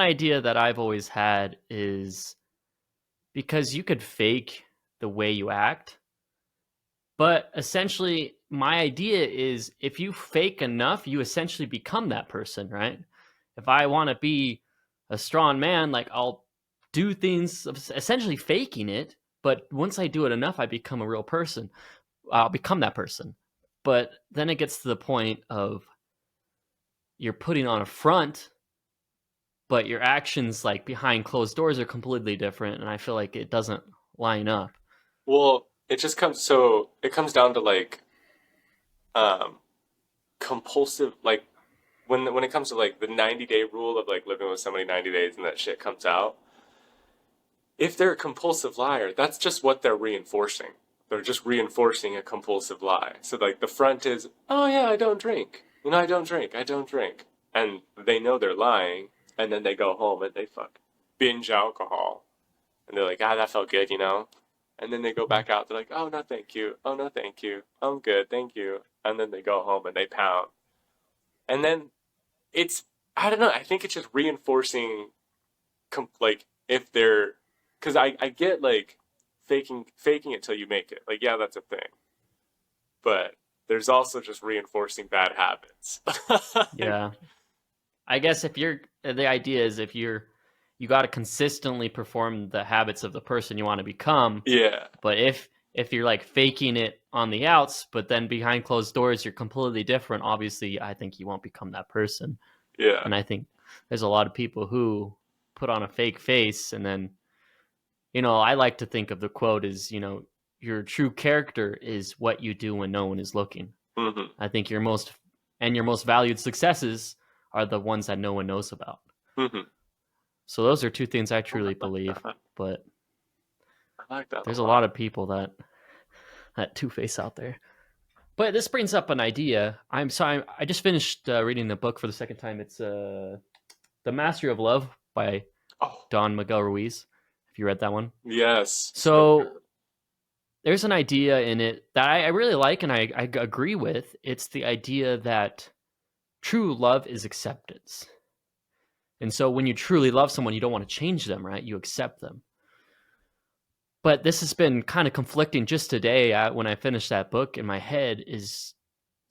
idea that I've always had is because you could fake the way you act, but essentially, my idea is if you fake enough, you essentially become that person, right? If I want to be a strong man, like I'll do things essentially faking it, but once I do it enough, I become a real person. I'll become that person. But then it gets to the point of you're putting on a front, but your actions like behind closed doors are completely different, and I feel like it doesn't line up. Well, it comes down to like um compulsive, like when it comes to like the 90-day rule of like living with somebody 90 days and that shit comes out. If they're a compulsive liar, that's just what they're reinforcing. They're just reinforcing a compulsive lie. So like the front is, "Oh yeah, I don't drink. I don't drink. I don't drink." And they know they're lying, and then they go home and they fuck binge alcohol. And they're like, "Ah, that felt good." And then they go back out, they're like, "Oh no, thank you. Oh no, thank you. I'm good, thank you." And then they go home and they pound. And then it's I don't know, I think it's just reinforcing like if they're because I get like faking it till you make it. Like, yeah, that's a thing. But there's also just reinforcing bad habits. Yeah. I guess if you're the idea is if you got to consistently perform the habits of the person you want to become, Yeah, but if you're like faking it on the outs, but then behind closed doors you're completely different, obviously I think you won't become that person. yeah. And I think there's a lot of people who put on a fake face and then, I like to think of the quote as, your true character is what you do when no one is looking. Hmm. I think your most valued successes are the ones that no one knows about. Hmm. So those are two things I truly believe, but I like that a there's a lot lot. of people that two face out there. But this brings up an idea. I'm sorry, I just finished reading the book for the second time. It's The Mastery of Love by Oh, Don Miguel Ruiz. Have you read that one? yes. So So good. there's an idea in it that I really like and I agree with. It's the idea that true love is acceptance. And so when you truly love someone, you don't want to change them, right? You accept them. But this has been kind of conflicting just today when I finished that book in my head is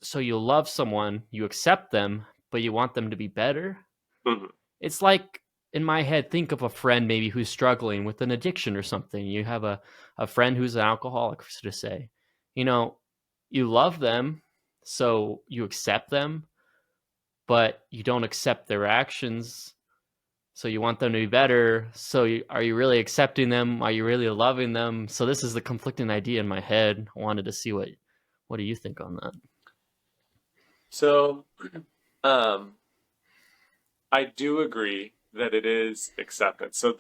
so you love someone, you accept them, but you want them to be better. Hmm. It's like in my head, think of a friend maybe who's struggling with an addiction or something. You have a friend who's an alcoholic, so to say. You know, you love them, so you accept them, but you don't accept their actions. So you want them to be better. So are you really accepting them? Are you really loving them? So this is the conflicting idea in my head. I wanted to see what do you think on that? So, um, I do agree that it is acceptance. So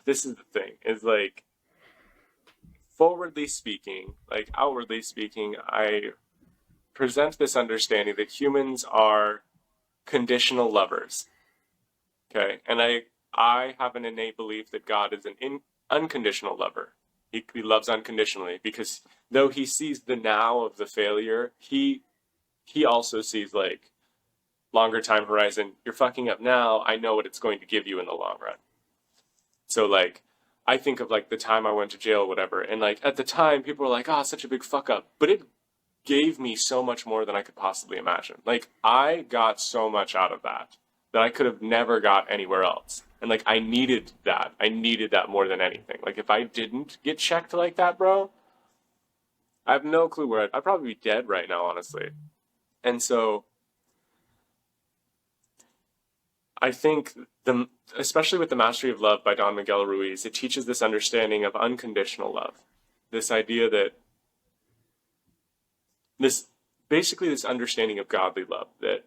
this is the thing, is like forwardly speaking, like outwardly speaking, I present this understanding that humans are conditional lovers. Okay. And I have an innate belief that God is an unconditional lover. He loves unconditionally because though he sees the now of the failure, he also sees like longer time horizon. You're fucking up now. I know what it's going to give you in the long run. So like I think of like the time I went to jail, or whatever, and like at the time people were like, "Oh, such a big fuck up," but it gave me so much more than I could possibly imagine. Like I got so much out of that that I could have never got anywhere else. And like I needed that. I needed that more than anything. Like if I didn't get checked like that, bro, I have no clue where I'd probably be dead right now, honestly. And so I think especially with the Mastery of Love by Don Miguel Ruiz, it teaches this understanding of unconditional love. This idea that this basically this understanding of godly love that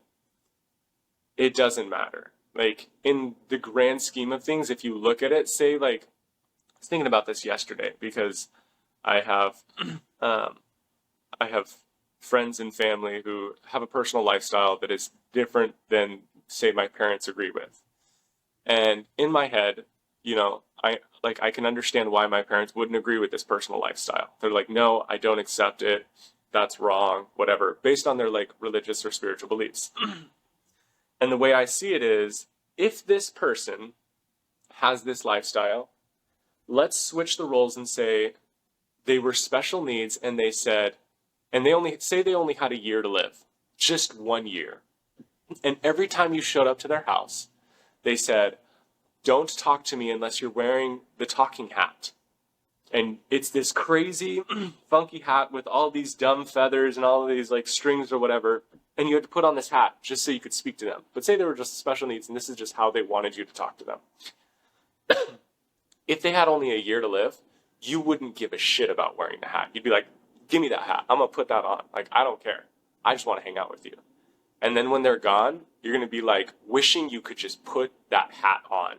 it doesn't matter. Like in the grand scheme of things, if you look at it, say like I was thinking about this yesterday because I have um, I have friends and family who have a personal lifestyle that is different than say my parents agree with. And in my head, I can understand why my parents wouldn't agree with this personal lifestyle. They're like, no, I don't accept it. That's wrong, whatever, based on their like religious or spiritual beliefs. And the way I see it is if this person has this lifestyle, let's switch the roles and say they were special needs and they said, and they only had a year to live, just 1 year. And every time you showed up to their house, they said, don't talk to me unless you're wearing the talking hat. And it's this crazy, funky hat with all these dumb feathers and all of these like strings or whatever. And you had to put on this hat just so you could speak to them. But say they were just special needs and this is just how they wanted you to talk to them. If they had only a year to live, you wouldn't give a shit about wearing the hat. You'd be like, give me that hat. I'm going to put that on. Like, I don't care. I just want to hang out with you. And then when they're gone, you're going to be like wishing you could just put that hat on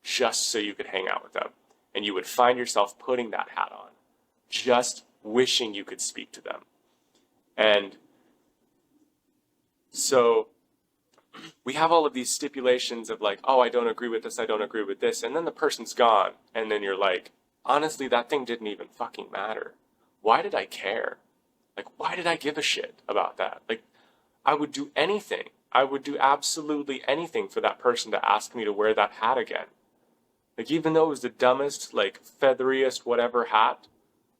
just so you could hang out with them. And you would find yourself putting that hat on, just wishing you could speak to them. And so we have all of these stipulations of like, oh, I don't agree with this, I don't agree with this. And then the person's gone. And then you're like, honestly, that thing didn't even fucking matter. Why did I care? Like, why did I give a shit about that? Like, I would do anything. I would do absolutely anything for that person to ask me to wear that hat again. Like, even though it was the dumbest, like, featheriest, whatever hat,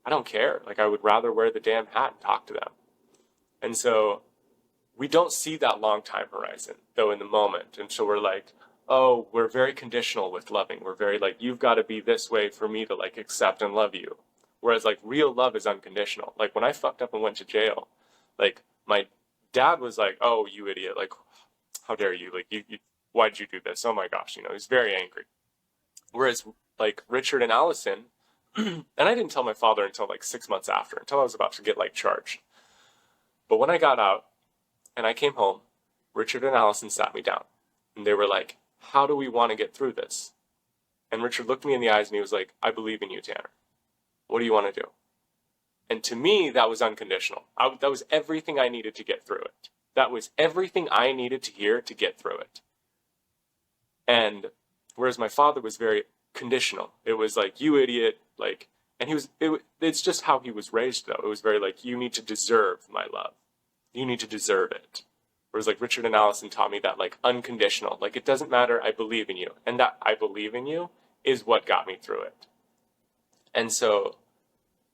I don't care. Like, I would rather wear the damn hat and talk to them. And so we don't see that long time horizon, though, in the moment. And so we're like, oh, we're very conditional with loving. We're very like, you've got to be this way for me to, like, accept and love you. Whereas, like, real love is unconditional. Like, when I fucked up and went to jail, like, my dad was like, oh, you idiot. Like, how dare you? Like, why'd you do this? Oh, my gosh. You know, he's very angry. Whereas, like, Richard and Allison, and I didn't tell my father until, like, 6 months after, until I was about to get, like, charged. But when I got out and I came home, Richard and Allison sat me down. And they were like, how do we want to get through this? And Richard looked me in the eyes and he was like, I believe in you, Tanner. What do you want to do? And to me, that was unconditional. That was everything I needed to get through it. That was everything I needed to hear to get through it. And whereas my father was very conditional. It was like, you idiot, like, and it's just how he was raised, though. It was very like, you need to deserve my love. You need to deserve it. Whereas like Richard and Allison taught me that, like, unconditional, like, it doesn't matter, I believe in you. And that I believe in you is what got me through it. And so,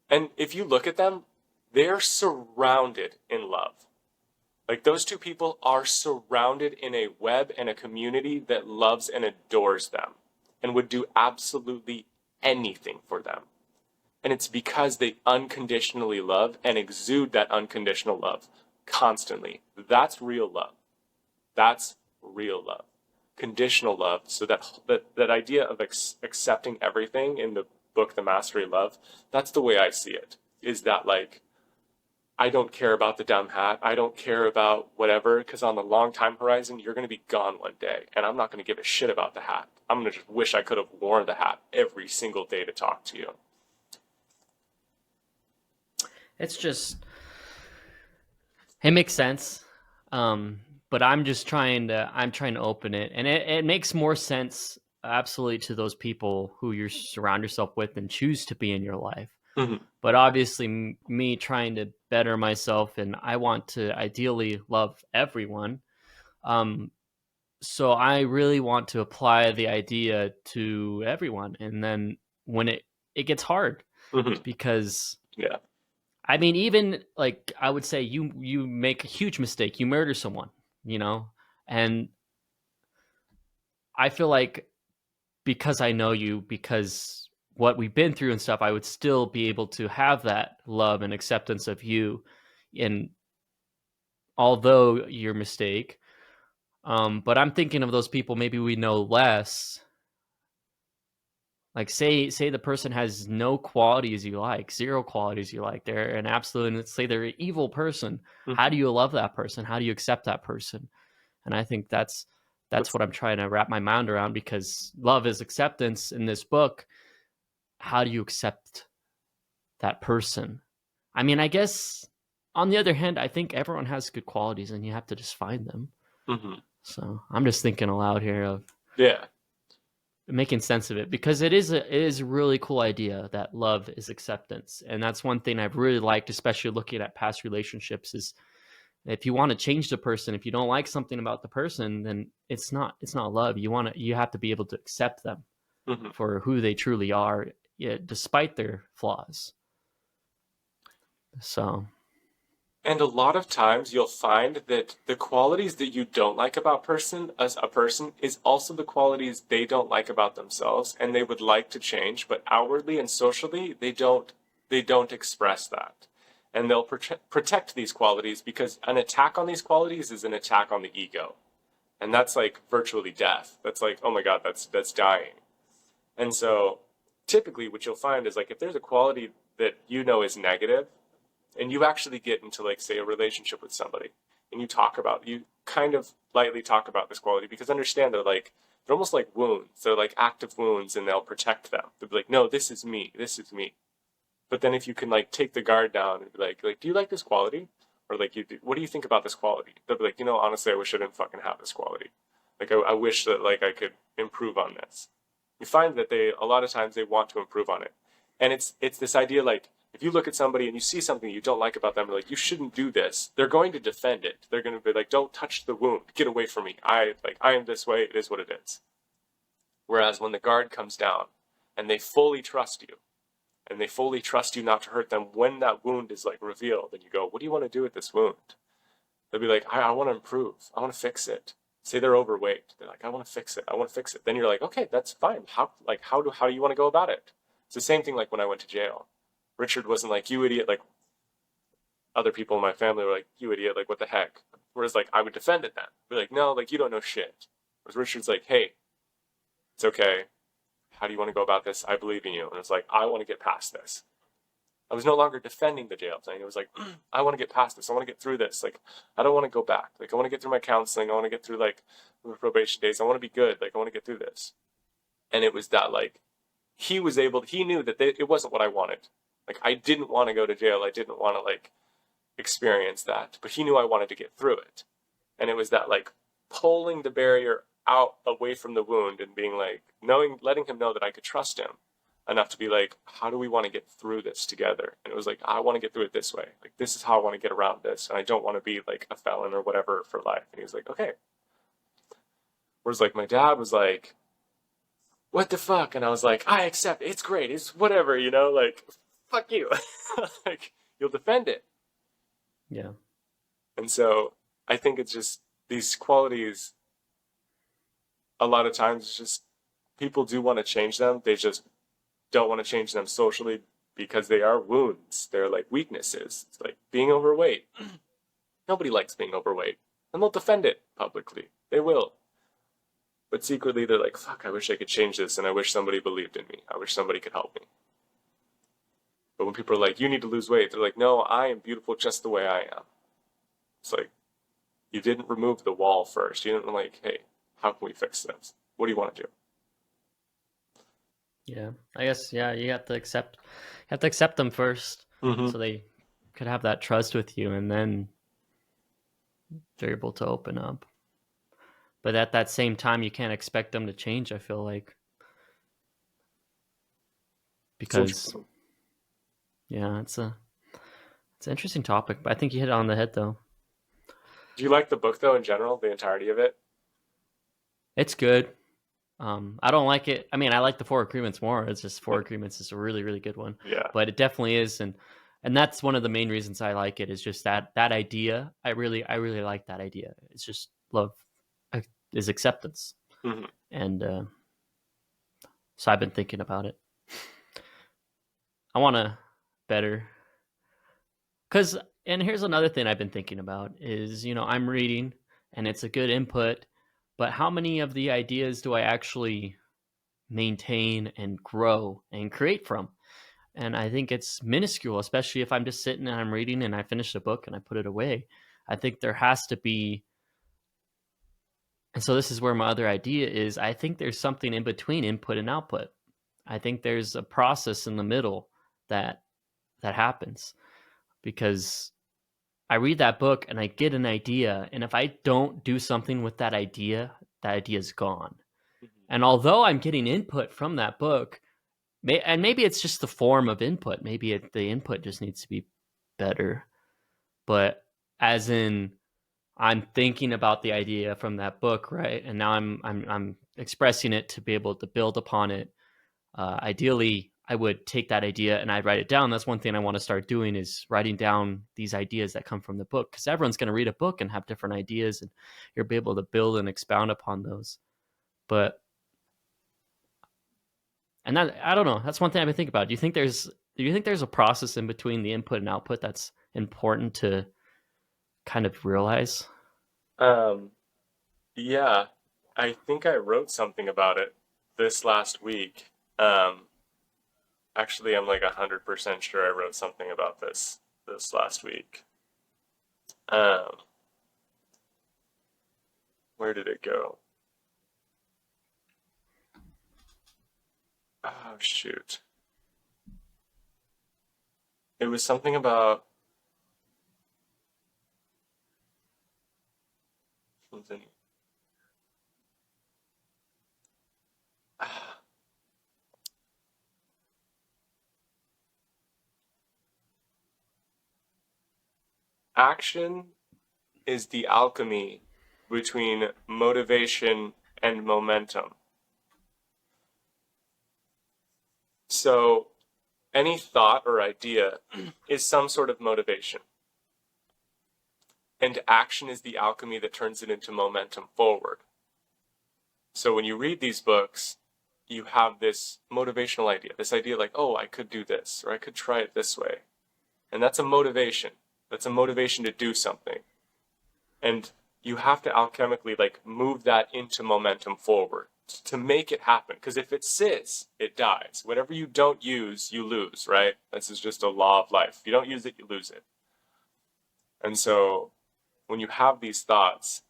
and if you look at them, they're surrounded in love. Like, those two people are surrounded in a web and a community that loves and adores them and would do absolutely anything for them. And it's because they unconditionally love and exude that unconditional love constantly. That's real love. That's real love. Conditional love. So that idea of accepting everything in the book, The Mastery of Love, that's the way I see it, is that, like, I don't care about the dumb hat. I don't care about whatever, because on the long time horizon, you're going to be gone one day, and I'm not going to give a shit about the hat. I'm going to just wish I could have worn the hat every single day to talk to you. It's just, it makes sense. But I'm trying to open it, and it makes more sense absolutely to those people who you surround yourself with and choose to be in your life. Mm-hmm. But obviously me trying to better myself, and I want to ideally love everyone. So I really want to apply the idea to everyone. And then when it gets hard, Mm-hmm. because Yeah. I mean, even like I would say you make a huge mistake, you murder someone, and I feel like because I know you, because what we've been through and stuff, I would still be able to have that love and acceptance of you, and although your mistake, but I'm thinking of those people maybe we know less. Like say the person has no qualities you like, zero qualities you like. They're an absolute, let's say they're an evil person. Mm-hmm. How do you love that person? How do you accept that person? And I think that's what I'm trying to wrap my mind around, because love is acceptance in this book. How do you accept that person? I mean, I guess on the other hand, I think everyone has good qualities and you have to just find them. Mm-hmm. So I'm just thinking aloud here of making sense of it, because it is a really cool idea that love is acceptance. And that's one thing I've really liked, especially looking at past relationships, is If you want to change the person, if you don't like something about the person, then it's not love. You have to be able to accept them Hmm. for who they truly are, yeah, despite their flaws. So And a lot of times you'll find that the qualities that you don't like about person as a person is also the qualities they don't like about themselves and they would like to change, but outwardly and socially they don't express that. And they'll protect these qualities because an attack on these qualities is an attack on the ego. And that's like virtually death. That's like, oh my God, that's dying. And so typically what you'll find is like if there's a quality that you know is negative, and you actually get into like say a relationship with somebody and you kind of lightly talk about this quality because understand they're almost like wounds. They're like active wounds and they'll protect them. They'll be like, no, this is me, this is me. But then if you can like take the guard down and be like do you like this quality, or like what do you think about this quality, they'll be like, honestly, I wish I didn't fucking have this quality. Like I wish that like I could improve on this. You find that they a lot of times they want to improve on it. And it's this idea like if you look at somebody and you see something you don't like about them, like you shouldn't do this, they're going to defend it. They're going to be like, don't touch the wound, get away from me. I am this way, it is what it is. Whereas when the guard comes down and they fully trust you and they fully trust you not to hurt them, when that wound is like revealed and you go, what do you want to do with this wound? They'll be like, I want to improve, I want to fix it. Say they're overweight, they're like, I want to fix it, I want to fix it. Then you're like, okay, that's fine. How do you want to go about it? It's the same thing like when I went to jail. Richard wasn't like, you idiot, like other people in my family were like, you idiot, like what the heck? Whereas like I would defend it then. Be like, no, like you don't know shit. Whereas Richard's like, hey, it's okay. How do you want to go about this? I believe in you. And it's like, I want to get past this. I was no longer defending the jail thing. It was like, I want to get past this. I want to get through this. Like, I don't want to go back. Like, I want to get through my counseling. I want to get through like the probation days. I want to be good. Like, I want to get through this. And it was that like, he knew that it wasn't what I wanted. Like, I didn't want to go to jail. I didn't want to like experience that, but he knew I wanted to get through it. And it was that like pulling the barrier out away from the wound and being like, letting him know that I could trust him enough to be like, how do we want to get through this together? And it was like, I want to get through it this way. Like, this is how I want to get around this. And I don't want to be like a felon or whatever for life. And he was like, okay. Whereas like my dad was like, what the fuck? And I was like, I accept it. It's great. It's whatever, like, fuck you. Like, you'll defend it. yeah, And so I think it's just these qualities, a lot of times, it's just people do want to change them. They just don't want to change them socially because they are wounds. They're like weaknesses. It's like being overweight. Nobody likes being overweight. And they'll defend it publicly. They will. But secretly, they're like, fuck, I wish I could change this, and I wish somebody believed in me. I wish somebody could help me. But when people are like, you need to lose weight, they're like, no, I am beautiful just the way I am. It's like, you didn't remove the wall first. You didn't like, hey, how can we fix this? What do you want to do? yeah. I guess yeah. You have to accept them first, Mm-hmm. so they could have that trust with you, and then they're able to open up. But at that same time, you can't expect them to change. I feel like because yeah, it's an interesting topic. But I think you hit it on the head though. Do you like the book though in general, the entirety of it? It's good. I don't like it. I mean, I like the Four Agreements more. It's just Four Agreements is a really, really good one. Yeah. But it definitely is, and that's one of the main reasons I like it. Is just that idea. I really like that idea. It's just love is acceptance, Mm-hmm. and so I've been thinking about it. I want to better, because and here's another thing I've been thinking about is I'm reading and it's a good input, but how many of the ideas do I actually maintain and grow and create from? And I think it's minuscule, especially if I'm just sitting and I'm reading and I finish the book and I put it away. I think there has to be, and so this is where my other idea is, I think there's something in between input and output. I think there's a process in the middle that happens, because I read that book and I get an idea, and if I don't do something with that idea is gone. And although I'm getting input from that book, and maybe it's just the form of input, maybe the input just needs to be better, but as in I'm thinking about the idea from that book, right? And now I'm expressing it to be able to build upon it. Ideally, I would take that idea and I'd write it down. That's one thing I want to start doing is writing down these ideas that come from the book, because everyone's going to read a book and have different ideas, and you'll be able to build and expound upon those. But and that I don't know. That's one thing I've been thinking about. Do you think there's a process in between the input and output that's important to kind of realize? Um, yeah, I think I wrote something about it this last week. Um, Actually, I'm like 100% sure I wrote something about this last week. Um, where did it go? Oh shoot. It was something about something. Action is the alchemy between motivation and momentum. So any thought or idea is some sort of motivation. And action is the alchemy that turns it into momentum forward. So when you read these books, you have this motivational idea, this idea like, oh, I could do this, or I could try it this way. And that's a motivation. That's a motivation to do something. And you have to alchemically like move that into momentum forward to make it happen. Because if it sits, it dies. Whatever you don't use, you lose, right? This is just a law of life. If you don't use it, you lose it. And so when you have these thoughts,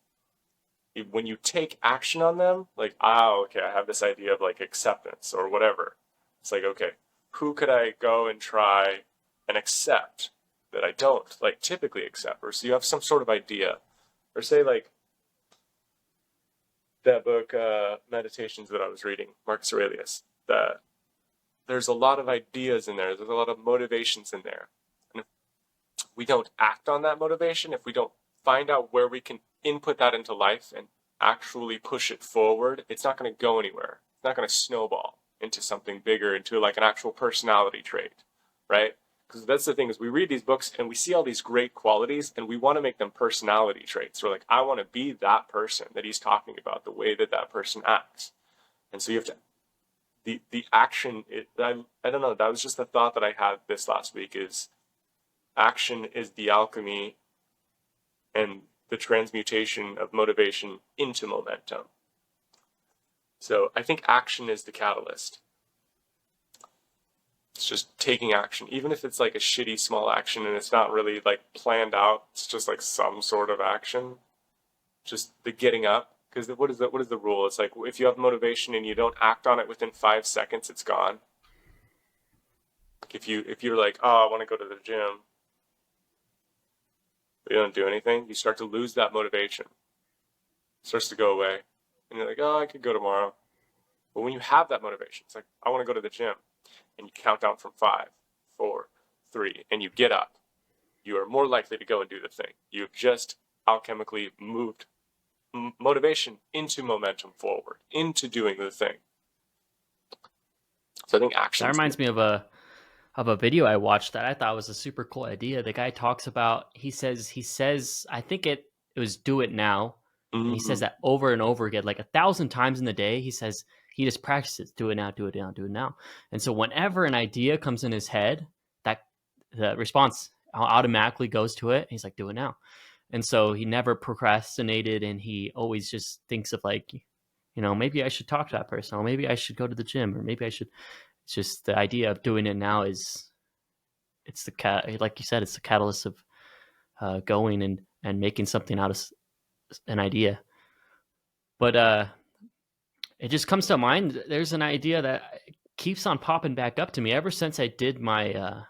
when you take action on them, like, oh, okay, I have this idea of like acceptance or whatever. It's like, okay, who could I go and try and accept that I don't like typically accept? Or so you have some sort of idea, or say like that book, Meditations that I was reading, Marcus Aurelius. That there's a lot of ideas in there. There's a lot of motivations in there, and if we don't act on that motivation, if we don't find out where we can input that into life and actually push it forward, it's not going to go anywhere. It's not going to snowball into something bigger, into like an actual personality trait, right? Because that's the thing is we read these books and we see all these great qualities and we want to make them personality traits. We're like, I want to be that person that he's talking about, the way that that person acts. And so you have to the action. I don't know. That was just the thought that I had this last week. Is action is the alchemy and the transmutation of motivation into momentum. So I think action is the catalyst. It's just taking action, even if it's like a shitty small action and it's not really like planned out. It's just like some sort of action, just the getting up. Because what is the rule? It's like if you have motivation and you don't act on it within 5 seconds, it's gone. If you're like, oh, I want to go to the gym, but you don't do anything, you start to lose that motivation. It starts to go away, and you're like, oh, I could go tomorrow. But when you have that motivation, it's like, I want to go to the gym, and you count down from 5, 4, 3, and you get up, you are more likely to go and do the thing. You've just alchemically moved motivation into momentum forward, into doing the thing. So I think That actions. reminds me of a video I watched that I thought was a super cool idea. The guy talks about he says I think it was do it now, and he says Mm-hmm. that over and over again, like 1,000 times in the day. He says he just practices do it now, do it now, do it now. And so whenever an idea comes in his head, that the response automatically goes to it. He's like, do it now. And so he never procrastinated, and he always just thinks of like, maybe I should talk to that person, or maybe I should go to the gym, or maybe I should. It's just the idea of doing it now is it's like you said, it's the catalyst of going and making something out of an idea. But it just comes to mind. There's an idea that keeps on popping back up to me ever since I did my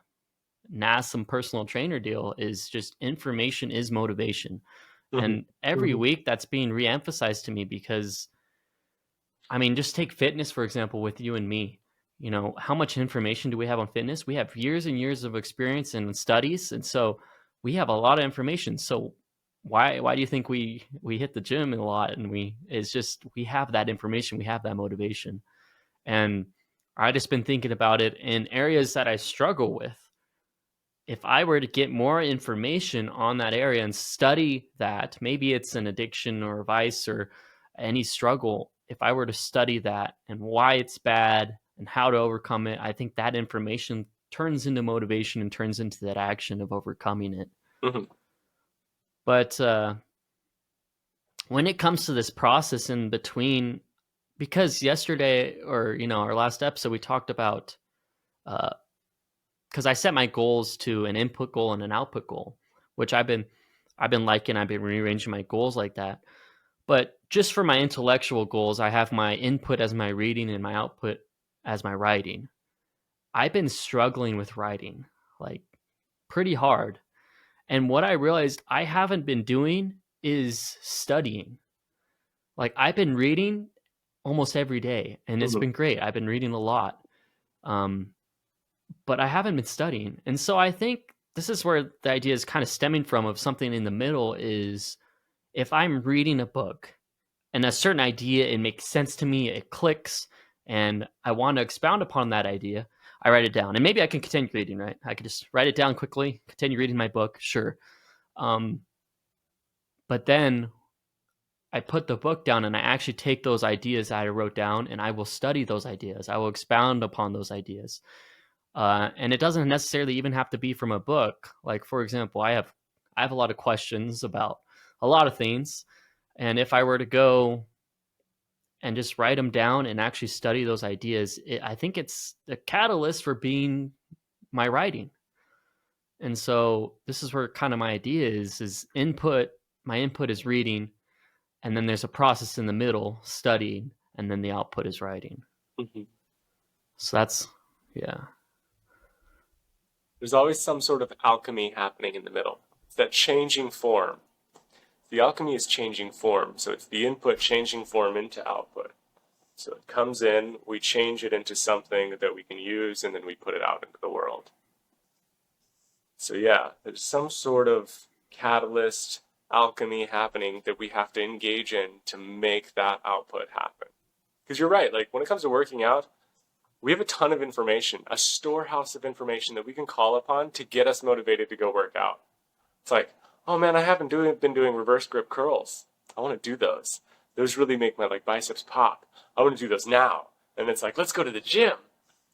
NASM personal trainer deal. Is just information is motivation, Mm-hmm. and every week that's being reemphasized to me because I mean, just take fitness, for example, with you and me. How much information do we have on fitness? We have years and years of experience and studies. And so we have a lot of information. So why do you think we hit the gym a lot, and it's just we have that information, we have that motivation. And I just been thinking about it in areas that I struggle with. If I were to get more information on that area and study that, maybe it's an addiction or a vice or any struggle, if I were to study that and why it's bad and how to overcome it, I think that information turns into motivation and turns into that action of overcoming it. Hmm. But when it comes to this process in between, because yesterday, or our last episode, we talked about, because I set my goals to an input goal and an output goal, which I've been liking. I've been rearranging my goals like that. But just for my intellectual goals, I have my input as my reading and my output as my writing. I've been struggling with writing, like, pretty hard. And what I realized I haven't been doing is studying. Like, I've been reading almost every day, and it's Hmm. been great. I've been reading a lot. But I haven't been studying. And so I think this is where the idea is kind of stemming from, of something in the middle, is if I'm reading a book and a certain idea, it makes sense to me, it clicks, and I want to expound upon that idea, I write it down. And maybe I can continue reading, right? I could just write it down quickly, continue reading my book, sure. Um, but then I put the book down and I actually take those ideas that I wrote down and I will study those ideas. I will expound upon those ideas. And it doesn't necessarily even have to be from a book. Like, for example, I have a lot of questions about a lot of things, and if I were to go and just write them down and actually study those ideas, I think it's a catalyst for being my writing. And so this is where kind of my idea is input. My input is reading, and then there's a process in the middle, studying, and then the output is writing. Hmm. So that's, yeah. There's always some sort of alchemy happening in the middle. It's that changing form. The alchemy is changing form, so it's the input changing form into output. So it comes in, we change it into something that we can use, and then we put it out into the world. So yeah, there's some sort of catalyst, alchemy happening that we have to engage in to make that output happen. Because you're right, like when it comes to working out, we have a ton of information, a storehouse of information that we can call upon to get us motivated to go work out. It's like, oh man, I haven't been doing reverse grip curls. I want to do those. Those really make my like biceps pop. I want to do those now. And it's like, let's go to the gym.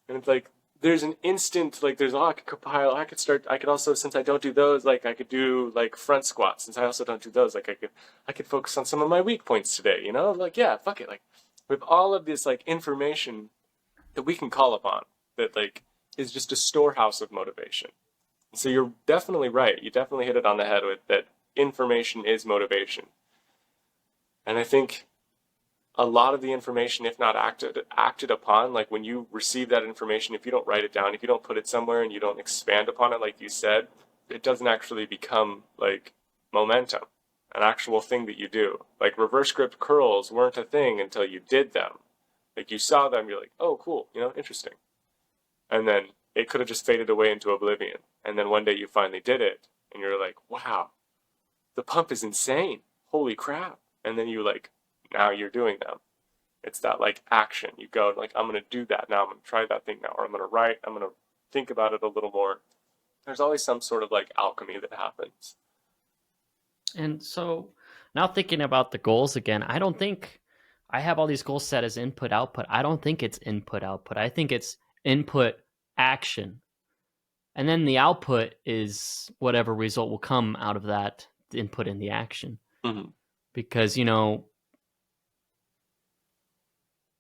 And it's like, there's an instant, like there's, oh, I could compile, I could also, since I don't do those, like I could do like front squats. Since I also don't do those, like I could focus on some of my weak points today, you know? Like, yeah, fuck it. Like with all of this like information that we can call upon, that like is just a storehouse of motivation. So you're definitely right. You definitely hit it on the head with that information is motivation. And I think a lot of the information, if not acted upon, like when you receive that information, if you don't write it down, if you don't put it somewhere and you don't expand upon it, like you said, it doesn't actually become like momentum, an actual thing that you do. Like reverse grip curls weren't a thing until you did them. Like you saw them, you're like, oh, cool, you know, interesting. And then it could have just faded away into oblivion. And then one day you finally did it, and you're like, wow, the pump is insane. Holy crap. And then you like, now you're doing them. It's that like action. You go like, I'm going to do that now. I'm going to try that thing now. Or I'm going to write. I'm going to think about it a little more. There's always some sort of like alchemy that happens. And so now thinking about the goals again, I don't think I have all these goals set as input output. I don't think it's input output. I think it's input action. And then the output is whatever result will come out of that, the input and the action. Mm-hmm. Because,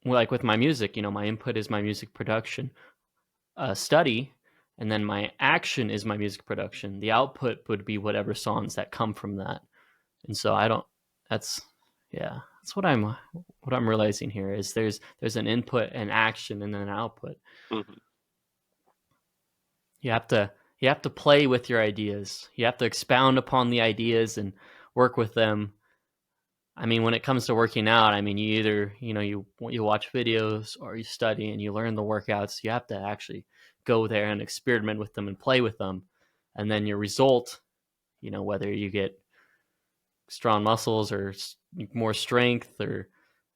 like with my music, my input is my music production, study, and then my action is my music production. The output would be whatever songs that come from that. And so that's what I'm realizing here is there's an input and action and then an output. Mm-hmm. You have to play with your ideas. You have to expound upon the ideas and work with them. I mean, when it comes to working out, I mean, you either, you watch videos or you study and you learn the workouts. You have to actually go there and experiment with them and play with them. And then your result whether you get strong muscles or more strength, or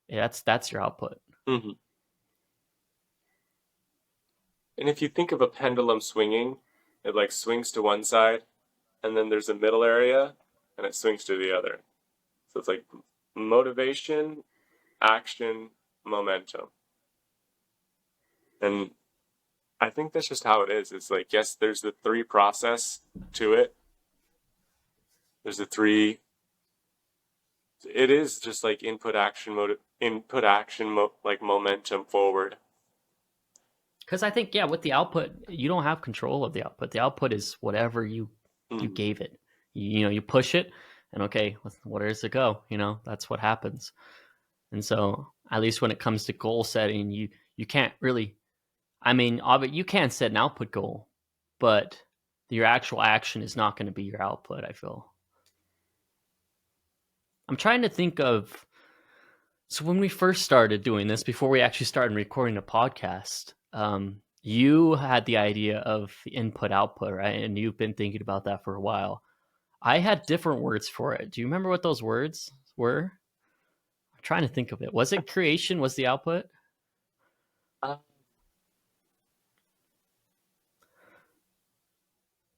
that's your output. Mm-hmm. And if you think of a pendulum swinging, it like swings to one side, and then there's a middle area, and it swings to the other. So it's like motivation, action, momentum. And I think that's just how it is. It's like, yes, there's the three process to it. There's the three. It is just like input, action, like momentum forward. Because I think, yeah, with the output, you don't have control of the output. The output is whatever you gave it. You push it, and okay, where does it go? That's what happens. And so, at least when it comes to goal setting, you can't really. I mean, you can set an output goal, but your actual action is not going to be your output, I feel. I'm trying to think of. So when we first started doing this, before we actually started recording a podcast, you had the idea of the input output, right? And you've been thinking about that for a while. I had different words for it. Do you remember what those words were? I'm trying to think of it. Was it creation was the output?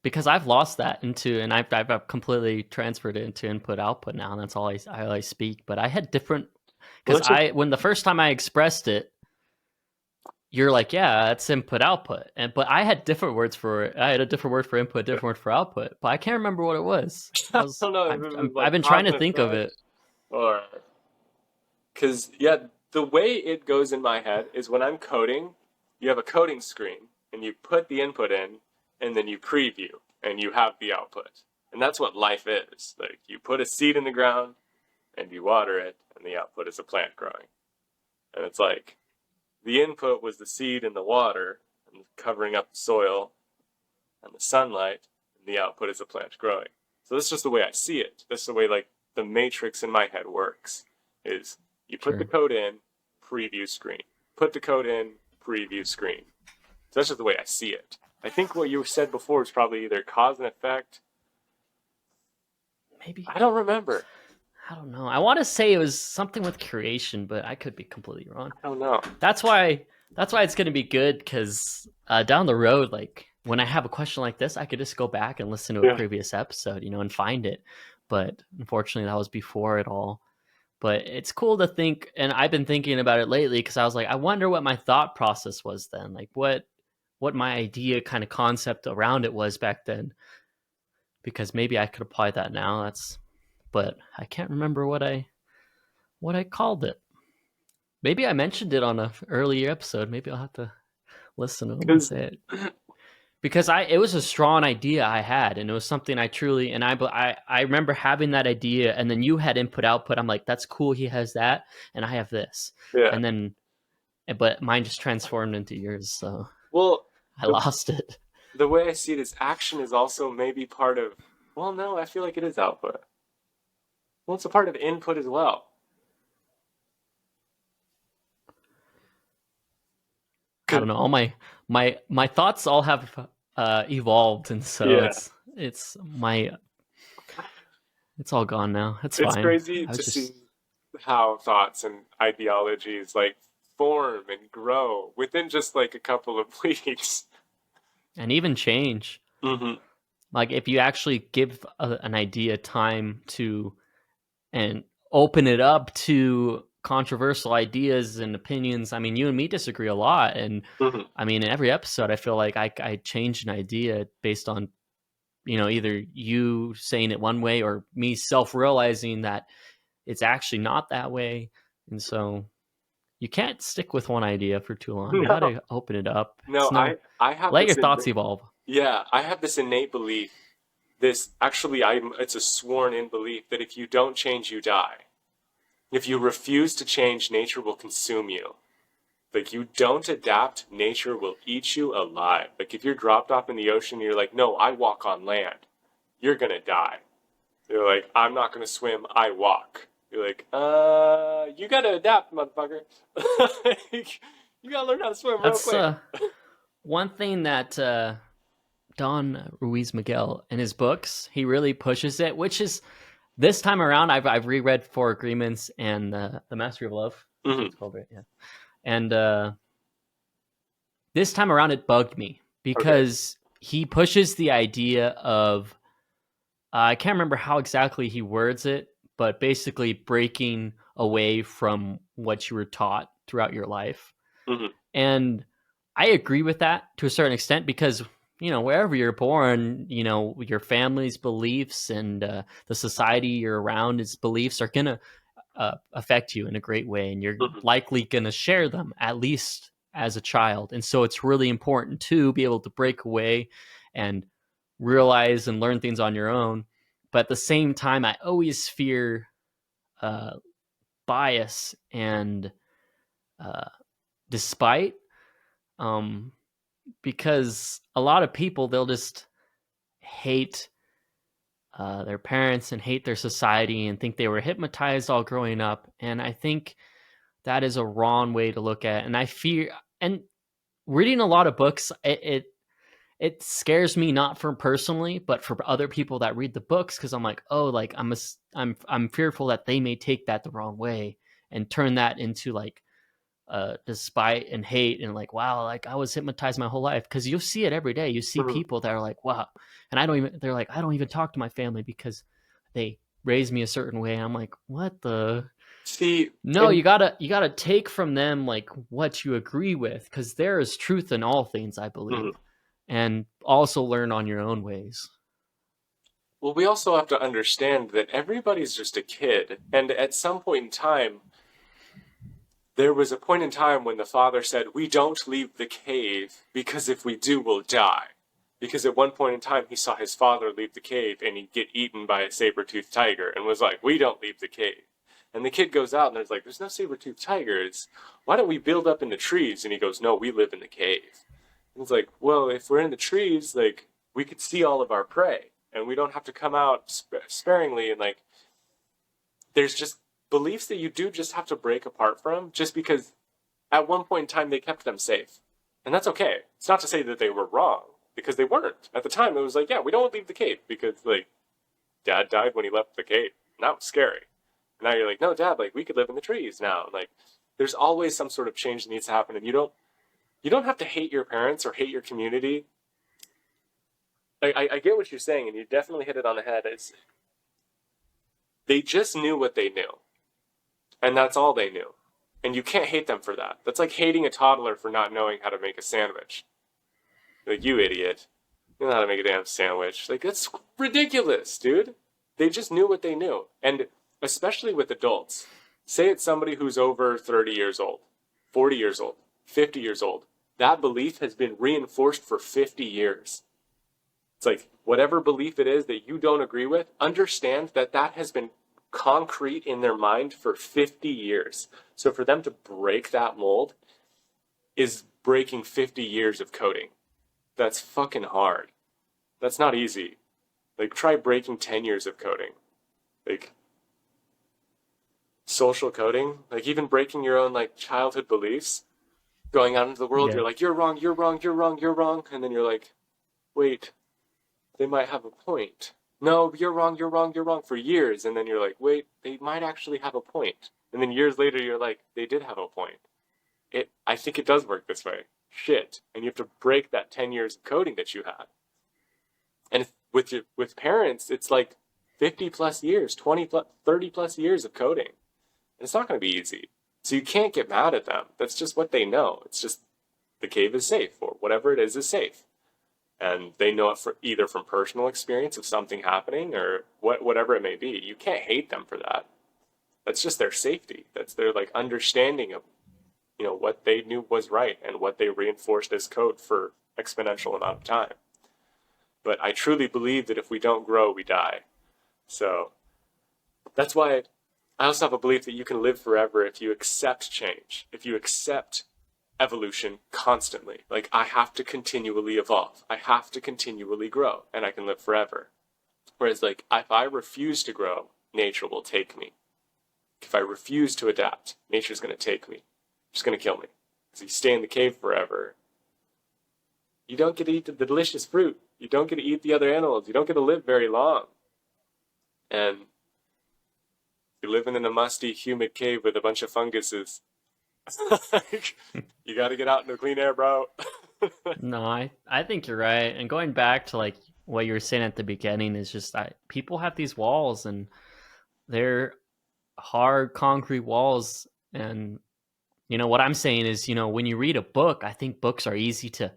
Because I've lost that and I've completely transferred it into input output now, and that's all I speak. But I had different, because when the first time I expressed it, you're like, yeah, it's input output, but I had different words for it. I had a different word for input, different word for output, but I can't remember what it was. I don't know. I've been trying to think of it, or because the way it goes in my head is when I'm coding, you have a coding screen and you put the input in, and then you preview and you have the output, and that's what life is. Like, you put a seed in the ground and you water it, and the output is a plant growing. And it's like, the input was the seed and the water and covering up the soil and the sunlight, and the output is a plant growing. So that's just the way I see it. That's the way, like, the matrix in my head works, is you put the code in, preview screen. Put the code in, preview screen. So that's just the way I see it. I think what you said before is probably either cause and effect. Maybe. I don't remember. I don't know. I want to say it was something with creation, but I could be completely wrong. I don't know. That's why it's going to be good, because down the road, like when I have a question like this, I could just go back and listen to a previous episode, and find it. But unfortunately, that was before it all. But it's cool to think, and I've been thinking about it lately, because I was like, I wonder what my thought process was then, like what my idea kind of concept around it was back then, because maybe I could apply that now. But I can't remember what I called it. Maybe I mentioned it on an earlier episode. Maybe I'll have to listen to them and say it. Because it was a strong idea I had, and it was something I truly, and I remember having that idea, and then you had input output. I'm like, that's cool, he has that, and I have this. Yeah. And then, but mine just transformed into yours, so I lost it. The way I see it is action is also maybe part of, well, no, I feel like it is output. Well, it's a part of input as well. I don't know. All my thoughts all have evolved, and so it's all gone now. It's fine. It's crazy to see how thoughts and ideologies like form and grow within just like a couple of weeks, and even change. Mm-hmm. Like, if you actually give an idea time to and open it up to controversial ideas and opinions. I mean, you and me disagree a lot, and I mean, in every episode I feel like I change an idea based on either you saying it one way or me self-realizing that it's actually not that way. And so you can't stick with one idea for too long. You gotta open it up. I have let your thoughts evolve. Yeah, I have this innate belief, it's a sworn in belief, that if you don't change, you die. If you refuse to change, nature will consume you. Like, you don't adapt, nature will eat you alive. Like, if you're dropped off in the ocean and you're like, no, I walk on land, you're gonna die. You're like, I'm not gonna swim, I walk. You're like, you gotta adapt, motherfucker. You gotta learn how to swim real quick. That's one thing that Don Ruiz Miguel in his books. He really pushes it, which is this time around. I've reread Four Agreements and the Mastery of Love. That's what Hmm. it's called, right? Yeah. And this time around, it bugged me Okay. because he pushes the idea of I can't remember how exactly he words it, but basically breaking away from what you were taught throughout your life. Hmm. And I agree with that to a certain extent because, wherever you're born, your family's beliefs and the society you're around, its beliefs are going to affect you in a great way. And you're Hmm. likely going to share them, at least as a child. And so it's really important to be able to break away and realize and learn things on your own. But at the same time, I always fear uh, bias and uh, despite. Um, because a lot of people they'll just hate their parents and hate their society and think they were hypnotized all growing up, and I think that is a wrong way to look at it. And I fear, and reading a lot of books, it scares me, not for personally but for other people that read the books, because I'm like, oh, like I'm fearful that they may take that the wrong way and turn that into like despite and hate and like, wow, like I was hypnotized my whole life, because you see it every day. You see Hmm. people that are like, wow, and they're like, I don't even talk to my family because they raised me a certain way. I'm like, what the? See, No, and you gotta take from them like what you agree with, because there is truth in all things, I mhm. believe, and also learn on your own ways. Well, we also have to understand that everybody's just a kid, and at some point in time, there was a point in time when the father said, "We don't leave the cave because if we do, we'll die." Because at one point in time, he saw his father leave the cave and he'd get eaten by a saber-toothed tiger and was like, "We don't leave the cave." And the kid goes out and there's like, "There's no saber-toothed tigers. Why don't we build up in the trees?" And he goes, "No, we live in the cave." And it's like, well, if we're in the trees, like, we could see all of our prey and we don't have to come out sparingly. And like, there's just beliefs that you do just have to break apart from just because at one point in time they kept them safe. And that's okay. It's not to say that they were wrong because they weren't. At the time, it was like, yeah, we don't leave the cave because, like, dad died when he left the cave. And that was scary. And now you're like, no, dad, like, we could live in the trees now. And, like, there's always some sort of change that needs to happen. And you don't have to hate your parents or hate your community. I get what you're saying, and you definitely hit it on the head. They just knew what they knew, and that's all they knew. And you can't hate them for that. That's like hating a toddler for not knowing how to make a sandwich. Like, you idiot. You know how to make a damn sandwich. Like, that's ridiculous, dude. They just knew what they knew. And especially with adults. Say it's somebody who's over 30 years old, 40 years old, 50 years old. That belief has been reinforced for 50 years. It's like, whatever belief it is that you don't agree with, understand that that has been concrete in their mind for 50 years. So for them to break that mold is breaking 50 years of coding. That's fucking hard. That's not easy. Like, try breaking 10 years of coding. Like, social coding, like, even breaking your own, like, childhood beliefs. Going out into the world, Yeah. you're like, you're wrong, you're wrong, you're wrong, you're wrong. And then you're like, wait, they might have a point. No, you're wrong, you're wrong, you're wrong for years. And then you're like, wait, they might actually have a point. And then years later, you're like, they did have a point. I think it does work this way. Shit. And you have to break that 10 years of coding that you had. And with parents, it's like 50 plus years, 20 plus, 30 plus years of coding. And it's not going to be easy. So you can't get mad at them. That's just what they know. It's just the cave is safe, or whatever it is safe. And they know it either from personal experience of something happening or whatever it may be. You can't hate them for that. That's just their safety. That's their like understanding of what they knew was right and what they reinforced as code for exponential amount of time. But I truly believe that if we don't grow, we die. So that's why I also have a belief that you can live forever if you accept change, if you accept evolution constantly. Like, I have to continually evolve, I have to continually grow, and I can live forever. Whereas, like, if I refuse to grow, nature will take me. If I refuse to adapt, nature's going to take me. It's going to kill me. Because if you stay in the cave forever, You don't get to eat the delicious fruit. You don't get to eat the other animals. You don't get to live very long. And you're living in a musty, humid cave with a bunch of funguses. You got to get out in the clean air, bro. No, I think you're right. And going back to like what you were saying at the beginning is just that people have these walls and they're hard concrete walls. And what I'm saying is, when you read a book, I think books are easy to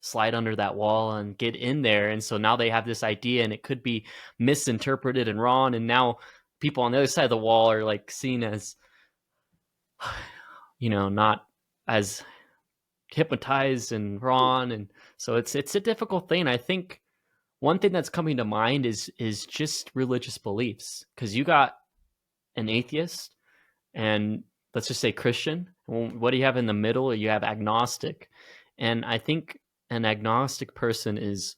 slide under that wall and get in there. And so now they have this idea and it could be misinterpreted and wrong. And now people on the other side of the wall are like seen as, not as hypnotized and wrong. And so it's a difficult thing. I think one thing that's coming to mind is just religious beliefs, because you got an atheist and let's just say Christian. What do you have in the middle? You have agnostic. And I think an agnostic person is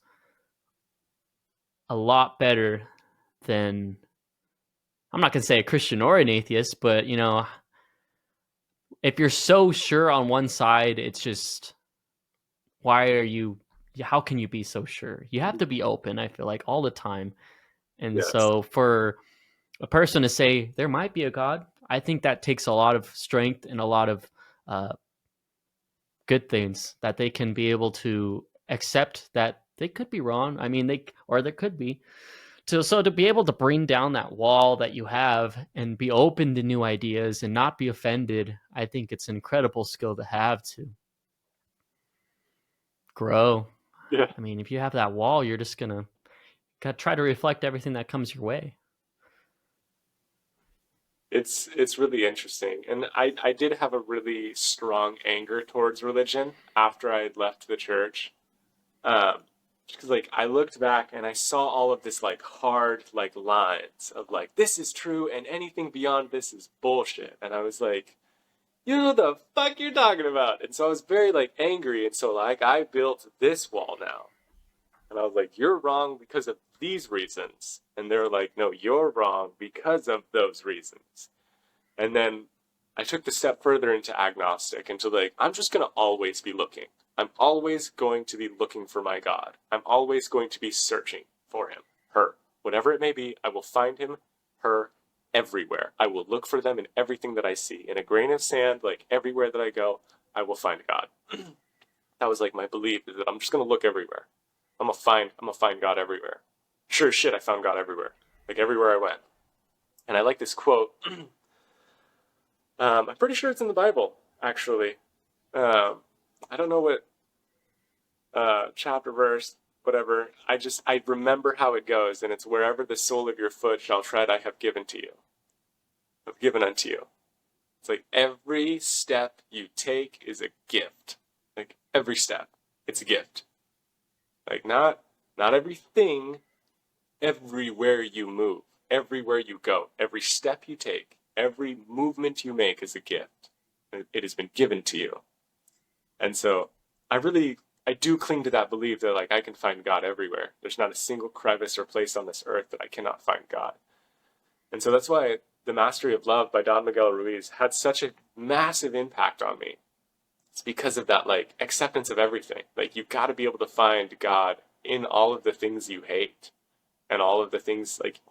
a lot better than, I'm not going to say a Christian or an atheist, but if you're so sure on one side, it's just, how can you be so sure? You have to be open, I feel like, all the time. And Yes. so for a person to say there might be a God, I think that takes a lot of strength and a lot of good things, that they can be able to accept that they could be wrong. I mean, there could be. To be able to bring down that wall that you have and be open to new ideas and not be offended, I think it's an incredible skill to have to grow. Yeah. I mean, if you have that wall, you're just gonna try to reflect everything that comes your way. It's really interesting. And I did have a really strong anger towards religion after I had left the church. Um, because like I looked back and I saw all of this like hard like lines of like this is true and anything beyond this is bullshit. And I was like, you know the fuck you're talking about. And so I was very like angry, and so like I built this wall now. And I was like, you're wrong because of these reasons. And they're like, no, you're wrong because of those reasons. And then I took the step further into agnostic, into like, I'm just going to always be looking. I'm always going to be looking for my God. I'm always going to be searching for him, her, whatever it may be. I will find him, her, everywhere. I will look for them in everything that I see. In a grain of sand, like everywhere that I go, I will find God. That was like my belief, is that I'm just going to look everywhere. I'm gonna find God everywhere. Sure as shit, I found God everywhere, like everywhere I went. And I like this quote. I'm pretty sure it's in the Bible, actually. I don't know what chapter, verse, whatever. I remember how it goes, and it's wherever the sole of your foot shall tread, I have given to you. I've given unto you. It's like every step you take is a gift. Like every step, it's a gift. Like not everything, everywhere you move, everywhere you go, every step you take, every movement you make is a gift. It has been given to you. And so I do cling to that belief that like I can find God everywhere. There's not a single crevice or place on this earth that I cannot find God. And so that's why The Mastery of Love by Don Miguel Ruiz had such a massive impact on me. It's because of that like acceptance of everything. Like you've got to be able to find God in all of the things you hate and all of the things like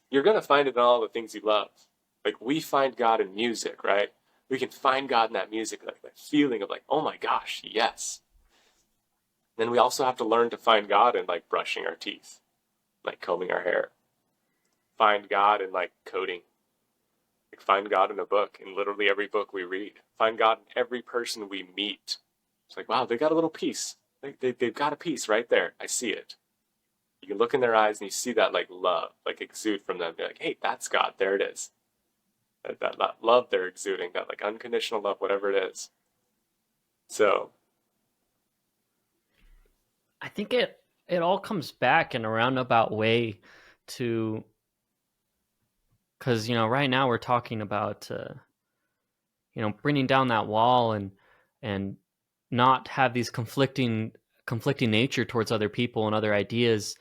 you're going to find it in all the things you love. Like we find God in music, right? We can find God in that music, like that feeling of like, oh my gosh, yes. Then we also have to learn to find God in like brushing our teeth, like combing our hair. Find God in like coding. Like find God in a book, in literally every book we read. Find God in every person we meet. It's like, wow, they got a little piece. They've got a piece right there. I see it. You can look in their eyes and you see that like love, like exude from them. You're like, hey, that's God. There it is. That love they're exuding, that like unconditional love, whatever it is. So, I think it all comes back in a roundabout way to, because right now we're talking about bringing down that wall and not have these conflicting nature towards other people and other ideas.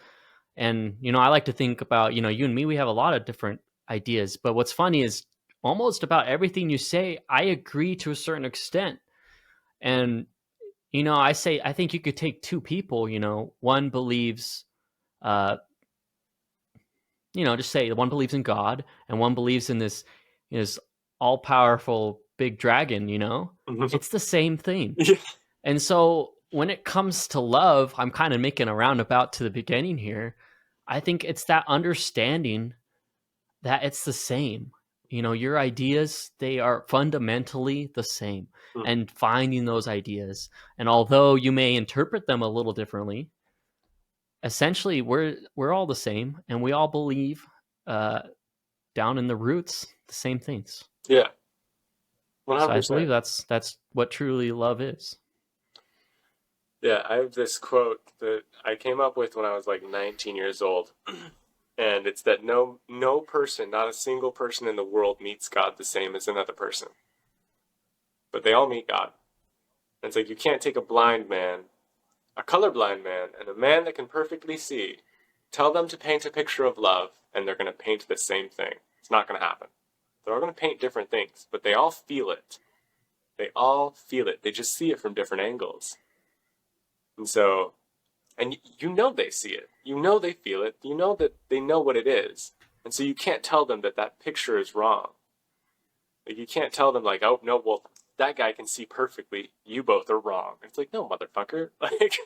And I like to think about, you and me, we have a lot of different ideas, but what's funny is almost about everything you say I agree to a certain extent. And I think you could take two people, one believes, uh, just say one believes in God and one believes in this all powerful big dragon, it's the same thing. Yeah. And so when it comes to love, I'm kind of making a roundabout to the beginning here. I think it's that understanding that it's the same. Your ideas, they are fundamentally the same, Mhm. and finding those ideas. And although you may interpret them a little differently, essentially we're all the same, and we all believe uh, down in the roots the same things. Yeah, So I believe 100%. that's what truly love is. Yeah, I have this quote that I came up with when I was like 19 years old. And it's that no person, not a single person in the world meets God the same as another person. But they all meet God. And it's like you can't take a blind man, a colorblind man, and a man that can perfectly see, tell them to paint a picture of love, and they're going to paint the same thing. It's not going to happen. They're all going to paint different things, but they all feel it. They all feel it. They just see it from different angles. And so, and you know they see it. You know they feel it. You know that they know what it is. And so you can't tell them that that picture is wrong. Like you can't tell them like, oh no, well that guy can see perfectly. You both are wrong. It's like, no, motherfucker. Like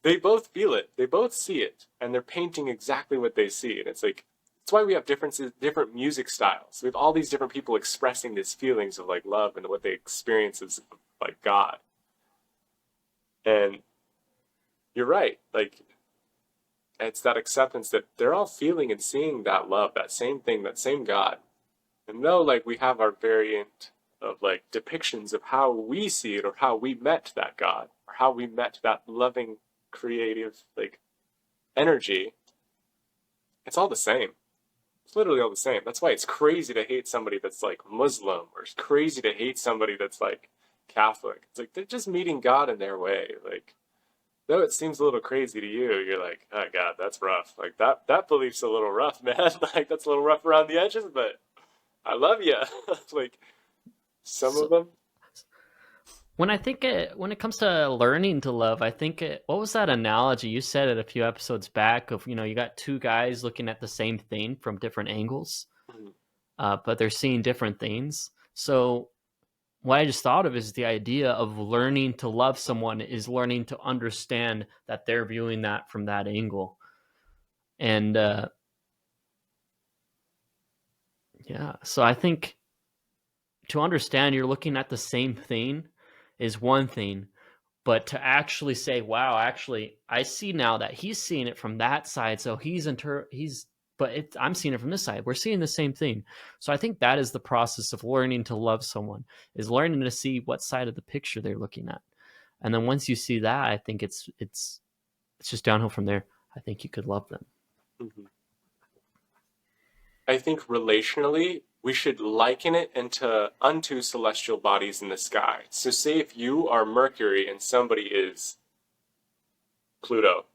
they both feel it. They both see it, and they're painting exactly what they see. And it's like that's why we have differences, different music styles. We have all these different people expressing these feelings of like love and what they experience as like God. And you're right. Like it's that acceptance that they're all feeling and seeing that love, that same thing, that same God. And though like we have our variant of like depictions of how we see it or how we met that God or how we met that loving, creative like energy, it's all the same. It's literally all the same. That's why it's crazy to hate somebody that's like Muslim, or it's crazy to hate somebody that's like Catholic. It's like they're just meeting God in their way. Like though it seems a little crazy to you, you're like, oh God, that's rough. Like that belief's a little rough, man. Like that's a little rough around the edges, but I love you. Like some of So them. when it comes to learning to love, I think what was that analogy you said it a few episodes back of, you got two guys looking at the same thing from different angles, Mhm. but they're seeing different things. So what I just thought of is the idea of learning to love someone is learning to understand that they're viewing that from that angle. And yeah, so I think to understand you're looking at the same thing is one thing, but to actually say, wow, actually I see now that he's seeing it from that side, so I'm seeing it from this side, we're seeing the same thing. So I think that is the process of learning to love someone, is learning to see what side of the picture they're looking at. And then once you see that, I think it's just downhill from there. I think you could love them. Mhm. I think relationally, we should liken it into unto celestial bodies in the sky. So, say if you are Mercury and somebody is Pluto,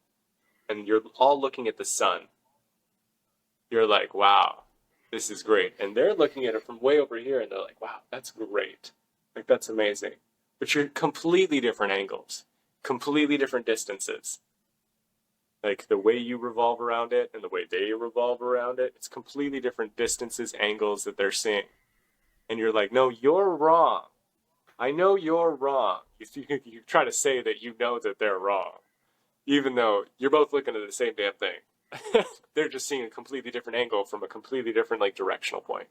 and you're all looking at the sun, you're like, wow, this is great. And they're looking at it from way over here, and they're like, wow, that's great. Like, that's amazing. But you're completely different angles, completely different distances. Like the way you revolve around it and the way they revolve around it, it's completely different distances, angles that they're seeing. And you're like, no, you're wrong. I know you're wrong. You try to say that you know that they're wrong, even though you're both looking at the same damn thing. They're just seeing a completely different angle from a completely different like directional point.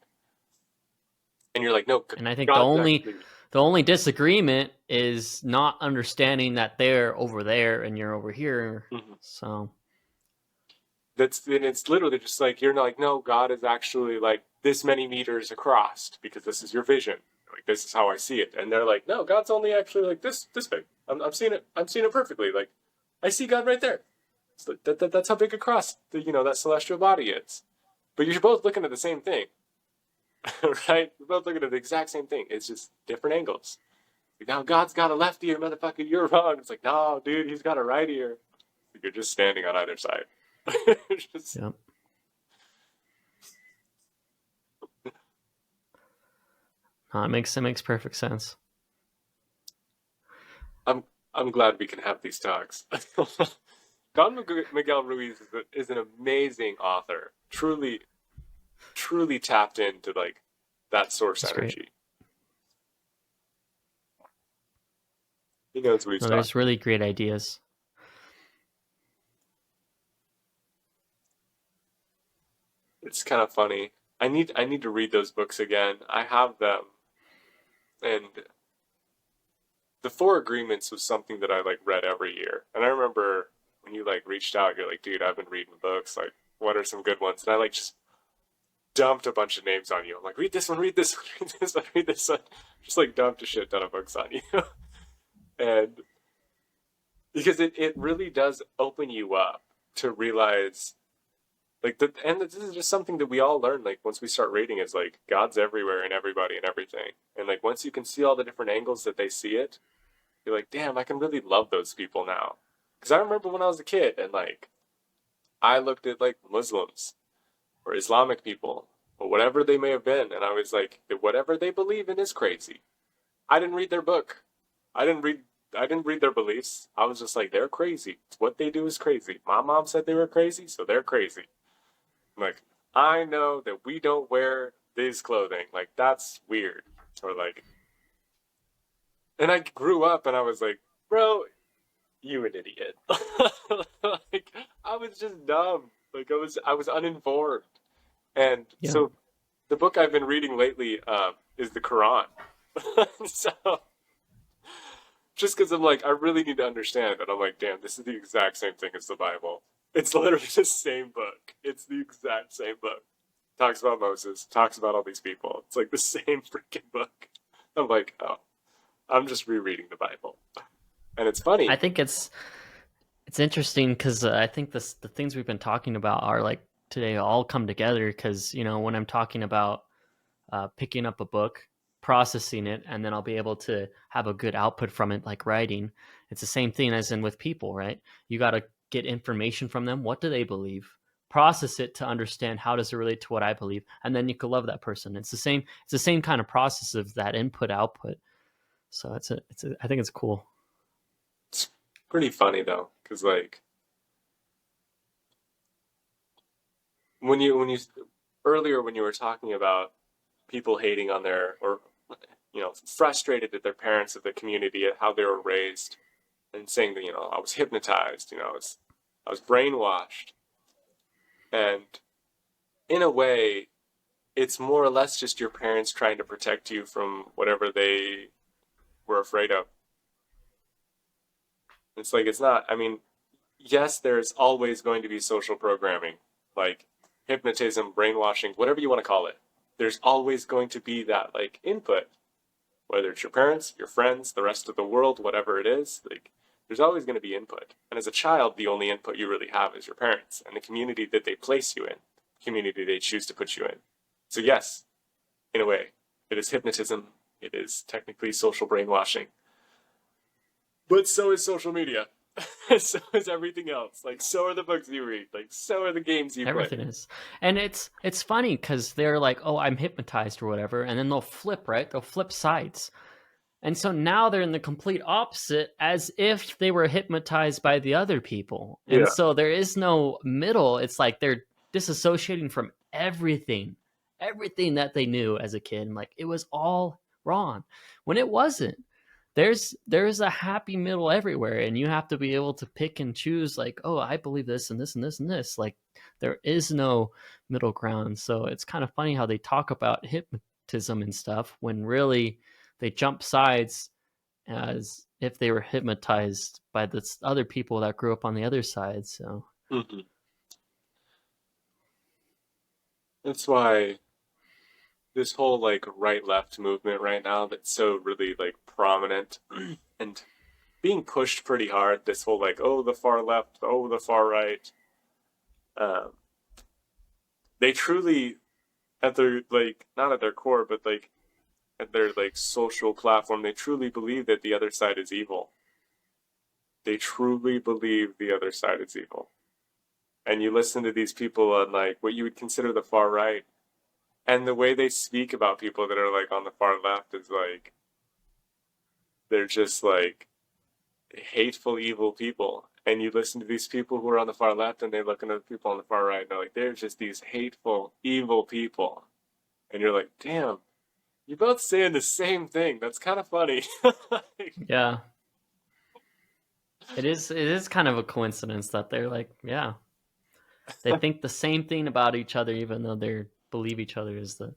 And you're like, no, And I think the God's only actually. the only disagreement is not understanding that they're over there and you're over here. Mhm. So That's and it's literally just like you're not like, no, God is actually like this many meters across because this is your vision. Like this is how I see it. And they're like, no, God's only actually like this big. I'm seeing it. I'm seeing it perfectly. Like I see God right there. So that's how big across that celestial body is. But you're both looking at the same thing, right? You're both looking at the exact same thing. It's just different angles. Like, now God's got a left ear, motherfucker. You're wrong. It's like, no, dude, he's got a right ear. You're just standing on either side. Just, yeah, no, it makes perfect sense. I'm I'm glad we can have these talks. Don Miguel Ruiz is an amazing author. Truly, truly tapped into like that source It's great. energy. He knows what he's No, there's talking about. really great ideas. It's kind of funny. I need to read those books again. I have them, and the Four Agreements was something that I like read every year. And I remember when you like reached out, you're like, dude, I've been reading books. Like, what are some good ones? And I like just dumped a bunch of names on you. I'm like, read this one, read this one, read this one, read this one. Just like dumped a shit ton of books on you. And because it really does open you up to realize like and this is just something that we all learn like once we start reading is like God's everywhere and everybody and everything. And like once you can see all the different angles that they see it, you're like, damn, I can really love those people now. Because I remember when I was a kid and like I looked at like Muslims or Islamic people or whatever they may have been, and I was like, whatever they believe in is crazy. I didn't read their book. I didn't read. I didn't read their beliefs. I was just like, they're crazy. What they do is crazy. My mom said they were crazy, so they're crazy. I'm like, I know that we don't wear this clothing. Like that's weird. Or like, and I grew up and I was like, bro, you an idiot. Like I was just dumb. Like I was uninformed. And Yeah. so the book I've been reading lately is the Quran. So just because I'm like, I really need to understand it. I'm like, damn, this is the exact same thing as the Bible. It's literally the same book. It's the exact same book. Talks about Moses, talks about all these people. It's like the same freaking book. I'm like, oh, I'm just rereading the Bible. And it's I funny. think it's interesting because I think the things we've been talking about are like today all come together because when I'm talking about picking up a book, processing it, and then I'll be able to have a good output from it, like writing. It's the same thing as in with people, right? You got to get information from them. What do they believe? Process it to understand how does it relate to what I believe, and then you can love that person. It's the same. It's the same kind of process of that input output. So I think it's cool. It's pretty funny though, because like when you earlier when you were talking about people hating on their or frustrated at their parents, at the community, at how they were raised, and saying that I was hypnotized, I was brainwashed, and in a way, it's more or less just your parents trying to protect you from whatever they were afraid of. It's like it's not. I mean, yes, there's always going to be social programming, like hypnotism, brainwashing, whatever you want to call it. There's always going to be that like input, whether it's your parents, your friends, the rest of the world, whatever it is, like there's always going to be input. And as a child, the only input you really have is your parents and the community that they place you in, the community they choose to put you in. So yes, in a way, it is hypnotism. It is technically social brainwashing. But so is social media. So is everything else. Like so are the books you read. Like so are the games you play. Everything is, and it's funny because they're like, oh, I'm hypnotized or whatever, and then they'll flip, right? They'll flip sides. And so now they're in the complete opposite as if they were hypnotized by the other people. And Yeah. so there is no middle. It's like they're disassociating from everything that they knew as a kid. And like it was all wrong when it wasn't. There's a happy middle everywhere, and you have to be able to pick and choose like, oh, I believe this and this and this and this. Like there is no middle ground. So it's kind of funny how they talk about hypnotism and stuff when really they jump sides as if they were hypnotized by the other people that grew up on the other side. So Mm-hmm. That's why this whole like right left movement right now that's so really like prominent and being pushed pretty hard. This whole like, oh, the far left, oh, the far right. Um, they truly, at their like, not at their core, but like at their like social platform, they truly believe that the other side is evil. They truly believe the other side is evil. And you listen to these people on like what you would consider the far right, and the way they speak about people that are like on the far left is like they're just like hateful, evil people. And you listen to these people who are on the far left and they look at the people on the far right and they're like, they're just these hateful, evil people. And you're like, damn, you're both saying the same thing. That's kind of funny. Yeah. It is kind of a coincidence that they're like, yeah, they think the same thing about each other, even though they believe each other is the.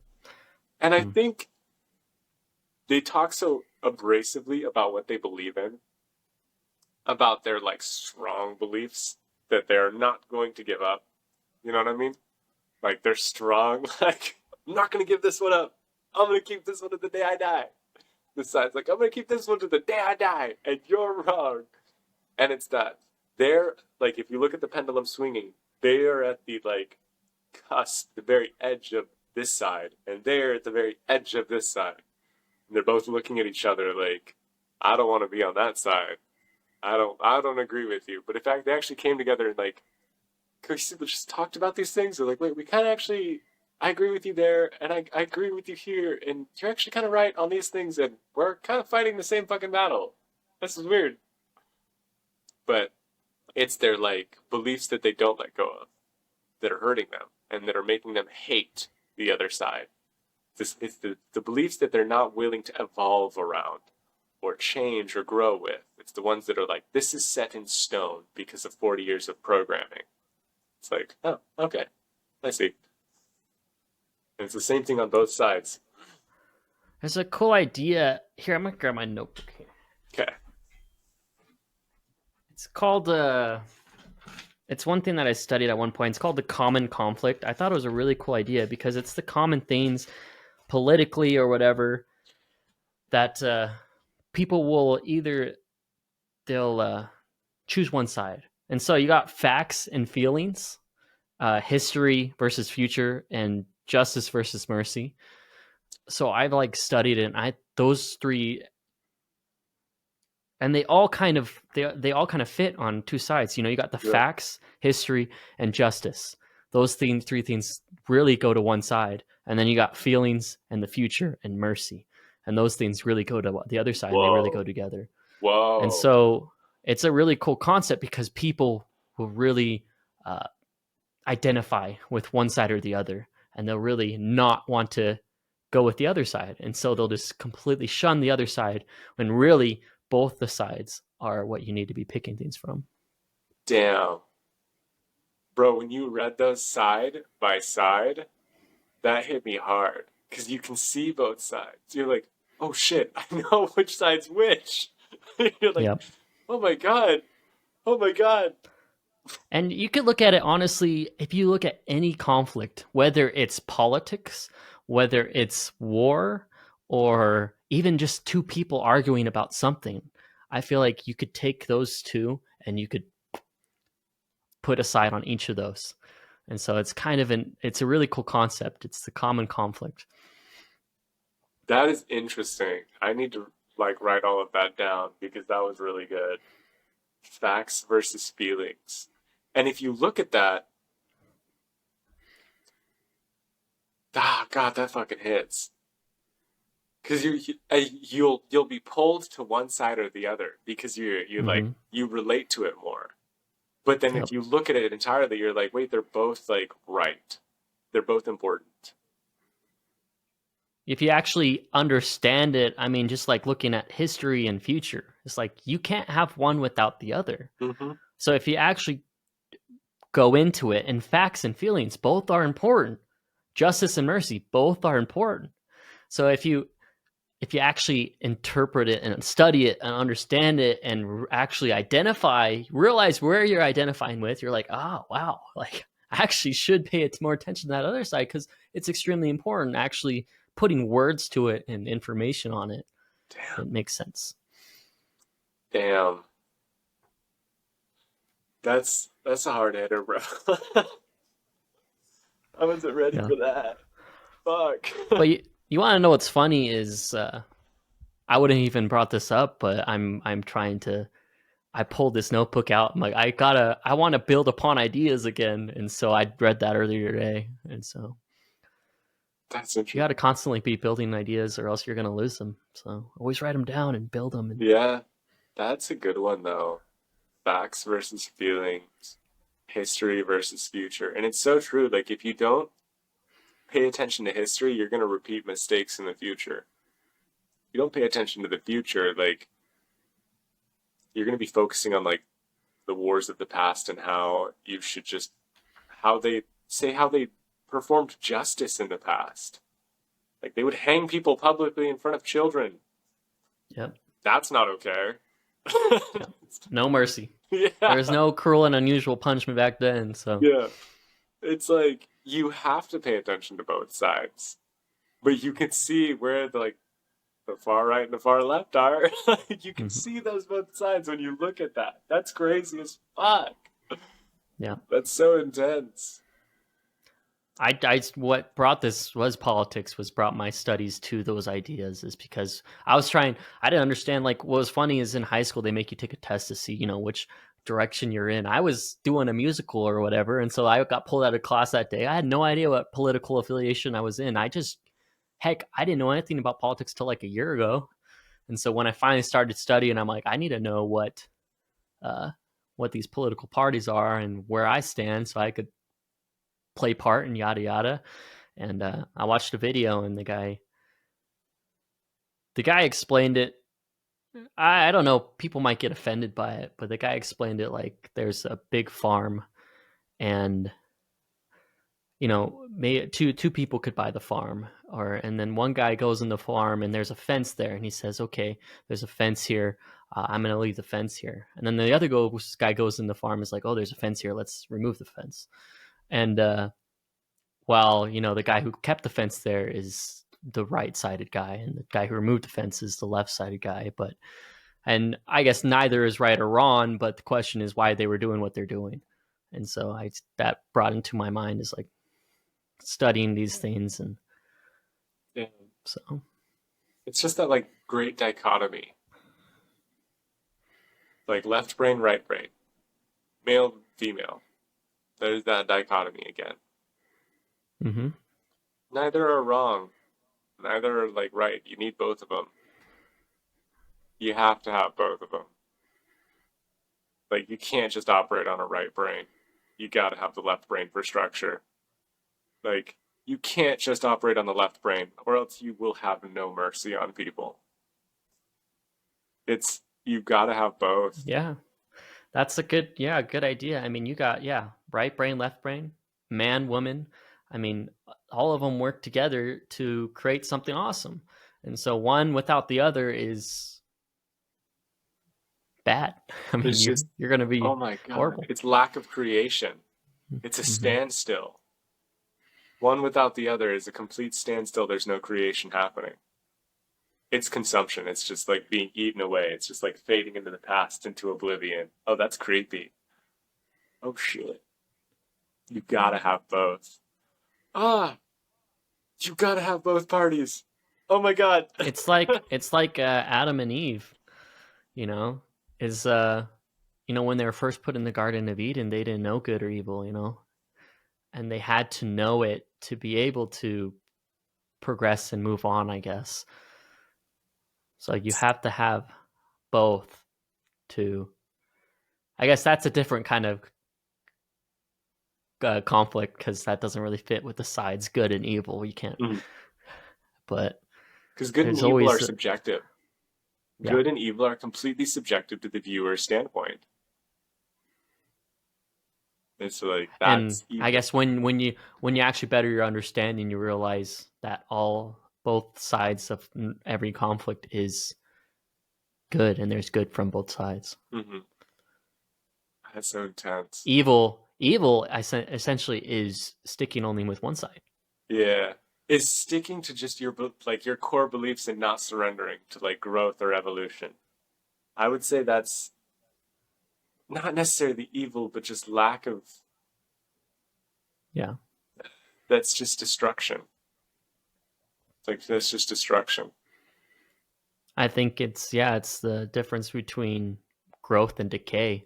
And I Hmm. think they talk so abrasively about what they believe in, about their like strong beliefs that they're not going to give up. You know what I mean? Like they're strong. Like I'm not going to give this one up. I'm going to keep this one to the day I die. This side's like I'm going to keep this one to the day I die, and you're wrong. And it's that they're like if you look at the pendulum swinging, they are at the like cusp, the very edge of this side, and they're at the very edge of this side. And they're both looking at each other like, I don't want to be on that side. I don't agree with you. But in fact they actually came together and like cohesively just talked about these things. They're like, wait, we kinda actually I agree with you there and I agree with you here, and you're actually kinda right on these things and we're kinda fighting the same fucking battle. This is weird. But it's their like beliefs that they don't let go of that are hurting them and that are making them hate the other side. It's the beliefs that they're not willing to evolve around or change or grow with. It's the ones that are like, this is set in stone because of 40 years of programming. It's like, oh, okay, I see. And it's the same thing on both sides. There's a cool idea here. I'm gonna grab my notebook here. Okay. It's called it's one thing that I studied at one point. It's called the common conflict. I thought it was a really cool idea because it's the common things politically or whatever that people will either they'll choose one side. And so you got facts and feelings, history versus future, and justice versus mercy. So I've like studied it, and I those three, and they all kind of fit on two sides. You know, you got the Yeah. facts, history, and justice. Those three things really go to one side, and then you got feelings and the future and mercy, and those things really go to the other side, and they really go Whoa. together. And Whoa. so it's a really cool concept because people will really uh, identify with one side or the other, and they'll really not want to go with the other side. And so they'll just completely shun the other side when really both the sides are what you need to be picking things from. Damn. Bro, when you read those side by side, that hit me hard. Because you can see both sides. You're like, oh shit, I know which side's which. You're like, Yep. oh my god. Oh my god. And you could look at it honestly, if you look at any conflict, whether it's politics, whether it's war, or even just two people arguing about something, I feel like you could take those two and you could put a side on each of those. And so it's a really cool concept. It's the common conflict. That is interesting. I need to like write all of that down because that was really good. Facts versus feelings. And if you look at that, ah, God, that fucking hits. Because you'll be pulled to one side or the other because you like Mm-hmm. you relate to it more. But then if Yep. you look at it entirely, you're like, wait, they're both like right. They're both important. If you actually understand it, I mean, just like looking at history and future, it's like you can't have one without the other. Mm-hmm. So if you actually go into it, and facts and feelings both are important, justice and mercy both are important. So if you actually interpret it and study it and understand it and actually realize where you're identifying with, you're like, oh wow, like I actually should pay more attention to that other side because it's extremely important. Actually, putting words to it and information on it, Damn. it makes sense. Damn. That's a hard hitter, bro. I wasn't ready Yeah, for that. Fuck. but you want to know what's funny is I wouldn't even brought this up, but I'm trying to. I pulled this notebook out. I'm like, I want to build upon ideas again, and so I read that earlier today, and so That's you got to interesting. constantly be building ideas, or else you're gonna lose them. So always write them down and build them. And Yeah. That's a good one though. Facts versus feelings, history versus future. And it's so true. Like if you don't pay attention to history, you're going to repeat mistakes in the future. If you don't pay attention to the future, like you're going to be focusing on like the wars of the past and how you should just how they performed justice in the past. Like they would hang people publicly in front of children. Yep. That's not okay. Yep. No mercy. There Yeah. was no cruel and unusual punishment back then. So, Yeah. It's like you have to pay attention to both sides. But you can see where the far right and the far left are. Like you can mhm. see those both sides when you look at that. That's crazy as fuck. Yeah. That's so intense. What brought this was politics, was brought my studies to those ideas, is because I didn't understand, like, what was funny is in high school, they make you take a test to see, which direction you're in. I was doing a musical or whatever. And so I got pulled out of class that day. I had no idea what political affiliation I was in. I didn't know anything about politics till like a year ago. And so when I finally started studying, I'm like, I need to know uh, what these political parties are and where I stand so I could play part and yada yada. And I watched a video, and the guy explained it. I don't know, people might get offended by it, but the guy explained it like there's a big farm, and maybe two people could buy the farm, and then one guy goes in the farm and there's a fence there, and he says, okay, there's a fence here, I'm gonna leave the fence here. And then the other guy goes in the farm, is like, oh, there's a fence here, let's remove the fence. And while the guy who kept the fence there is the right-sided guy, and the guy who removed the fence is the left-sided guy. And I guess neither is right or wrong, but the question is why they were doing what they're doing. And so that brought into my mind is like studying these things. And Yeah. so It's just that like great dichotomy. Like left brain, right brain, male, female. There's that dichotomy again. mhm. Neither are wrong. Neither are like right. You need both of them. You have to have both of them. Like you can't just operate on a right brain. You got to have the left brain for structure. Like you can't just operate on the left brain, or else you will have no mercy on people. It's you got to have both. Yeah, that's a good idea. I mean, you got, right brain, left brain, man, woman. I mean, all of them work together to create something awesome. And so one without the other is bad. I mean, It's you're just you're going to oh be my god, horrible. it's lack of creation. It's a Mm-hmm. standstill. One without the other is a complete standstill. There's no creation happening. It's consumption. It's just like being eaten away. It's just like fading into the past, into oblivion. Oh, that's creepy. Oh shit. You gotta have both. Ah, you gotta have both parties. Oh my god. It's like Adam and Eve, you know, is when they were first put in the Garden of Eden, they didn't know good or evil, and they had to know it to be able to progress and move on, I guess. So you have to have both to. I guess that's a different kind of conflict, because that doesn't really fit with the sides good and evil. You can't. But Because good and there's evil are always subjective. yeah. Good and evil are completely subjective to the viewer's standpoint. It's like And that's I evil. guess when you actually better your understanding, you realize that both sides of every conflict is good, and there's good from both sides. Mm-hmm. That's so intense. Evil essentially is sticking only with one side. Yeah. Is sticking to just your core beliefs and not surrendering to like growth or evolution. I would say that's not necessarily evil, but just lack of Yeah. that's just destruction. Like that's just destruction. I think it's the difference between growth and decay.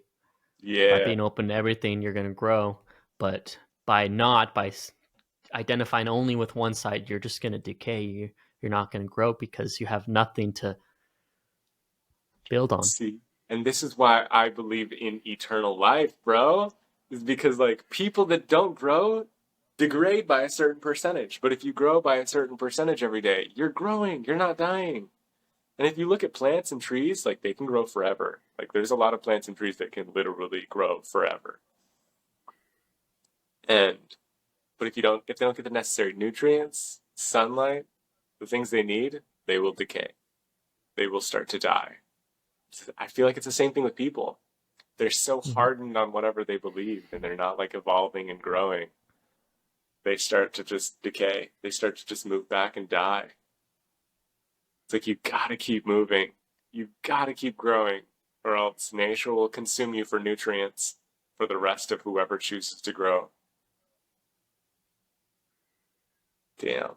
By Yeah. being open to everything, you're going to grow, but by identifying only with one side, you're just going to decay. You're not going to grow because you have nothing to build on. See, And this is why I believe in eternal life, bro. Is because like people that don't grow degrade by a certain percentage. But if you grow by a certain percentage every day, you're growing, you're not dying. And if you look at plants and trees, like they can grow forever. Like there's a lot of plants and trees that can literally grow forever. And but if they don't get the necessary nutrients, sunlight, the things they need, they will decay. They will start to die. I feel like it's the same thing with people. They're so hardened on whatever they believe and they're not like evolving and growing. They start to just decay. They start to just move back and die. It's like you gotta keep moving. You gotta keep growing, or else nature will consume you for nutrients for the rest of whoever chooses to grow. Damn.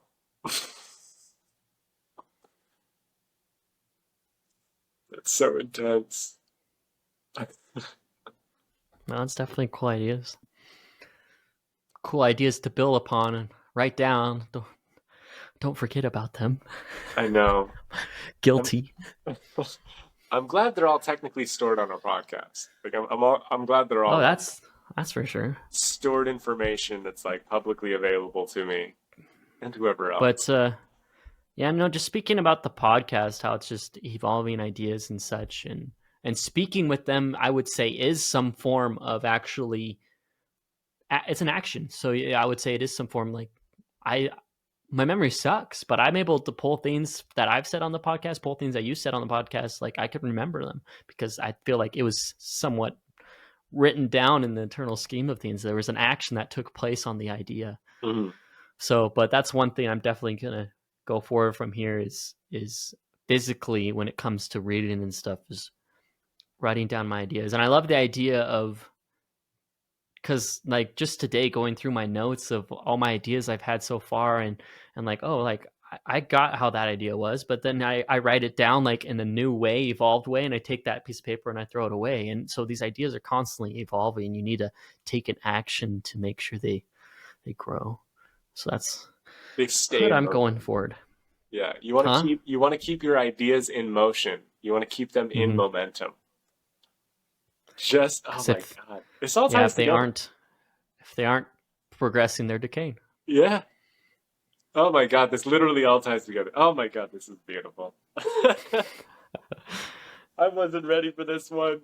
That's so intense. No, it's definitely cool ideas. Cool ideas to build upon and write down. Don't forget about them. I know. Guilty. I'm glad they're all technically stored on our podcast. Like I'm glad they're all. Oh, that's for sure. Stored information that's like publicly available to me and whoever else. But yeah, no, just speaking about the podcast, how it's just evolving ideas and such, and speaking with them, I would say is some form of actually, it's an action. So yeah, I would say it is some form. Like my memory sucks, but I'm able to pull things that I've said on the podcast, pull things that you said on the podcast. Like I could remember them because I feel like it was somewhat written down in the eternal scheme of things. There was an action that took place on the idea. Mm-hmm. So, but that's one thing I'm definitely gonna go forward from here is physically when it comes to reading and stuff is writing down my ideas. And I love the idea of, because like just today going through my notes of all my ideas I've had so far and like, oh, like I got how that idea was, but then I write it down like in a new way, evolved way, and I take that piece of paper and I throw it away. And so these ideas are constantly evolving. You need to take an action to make sure they grow. So that's what I'm going forward. Yeah, you want to keep your ideas in motion. You want to keep them in momentum. Just my god, it's all ties together. If they aren't progressing, they're decaying. Yeah. Oh my god, this literally all ties together. Oh my god, this is beautiful. I wasn't ready for this one.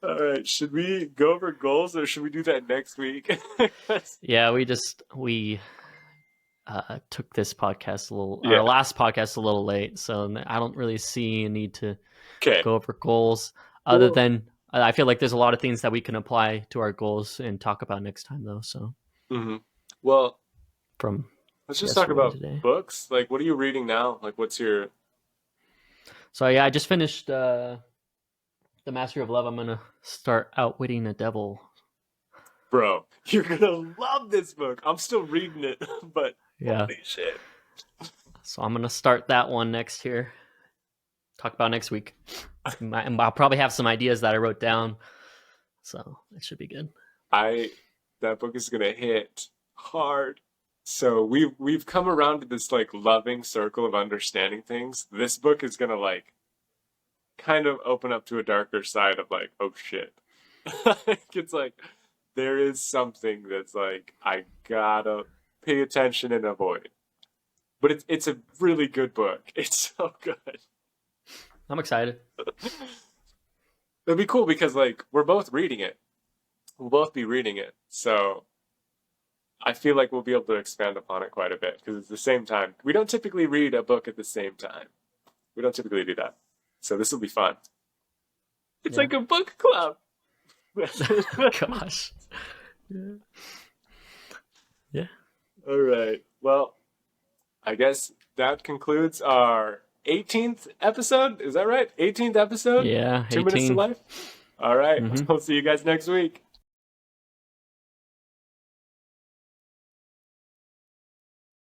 All right, should we go over goals or should we do that next week? Yeah, we took this podcast our last podcast a little late, so I don't really see a need to go over goals other than I feel like there's a lot of things that we can apply to our goals and talk about next time though. So well, let's just talk about today. Books. Like, what are you reading now? Like, what's your... So yeah, I just finished The Mastery of Love. I'm gonna start Outwitting the Devil. Bro, you're gonna love this book. I'm still reading it, but yeah, holy shit. So I'm gonna start that one next year. Talk about next week. And I'll probably have some ideas that I wrote down, so it should be good. That book is gonna hit hard. So we've come around to this like loving circle of understanding things. This book is gonna like kind of open up to a darker side of like, oh shit. It's like there is something that's like I gotta pay attention and avoid. But it's a really good book. It's so good. I'm excited. It'd be cool because like we're both reading it. We'll both be reading it. So I feel like we'll be able to expand upon it quite a bit because it's the same time. We don't typically read a book at the same time. We don't typically do that. So this will be fun. It's like a book club. Gosh. Yeah. All right. Well, I guess that concludes our 18th episode. Is that right? 18th episode? Yeah. 2 minutes to life. All right. We'll see you guys next week.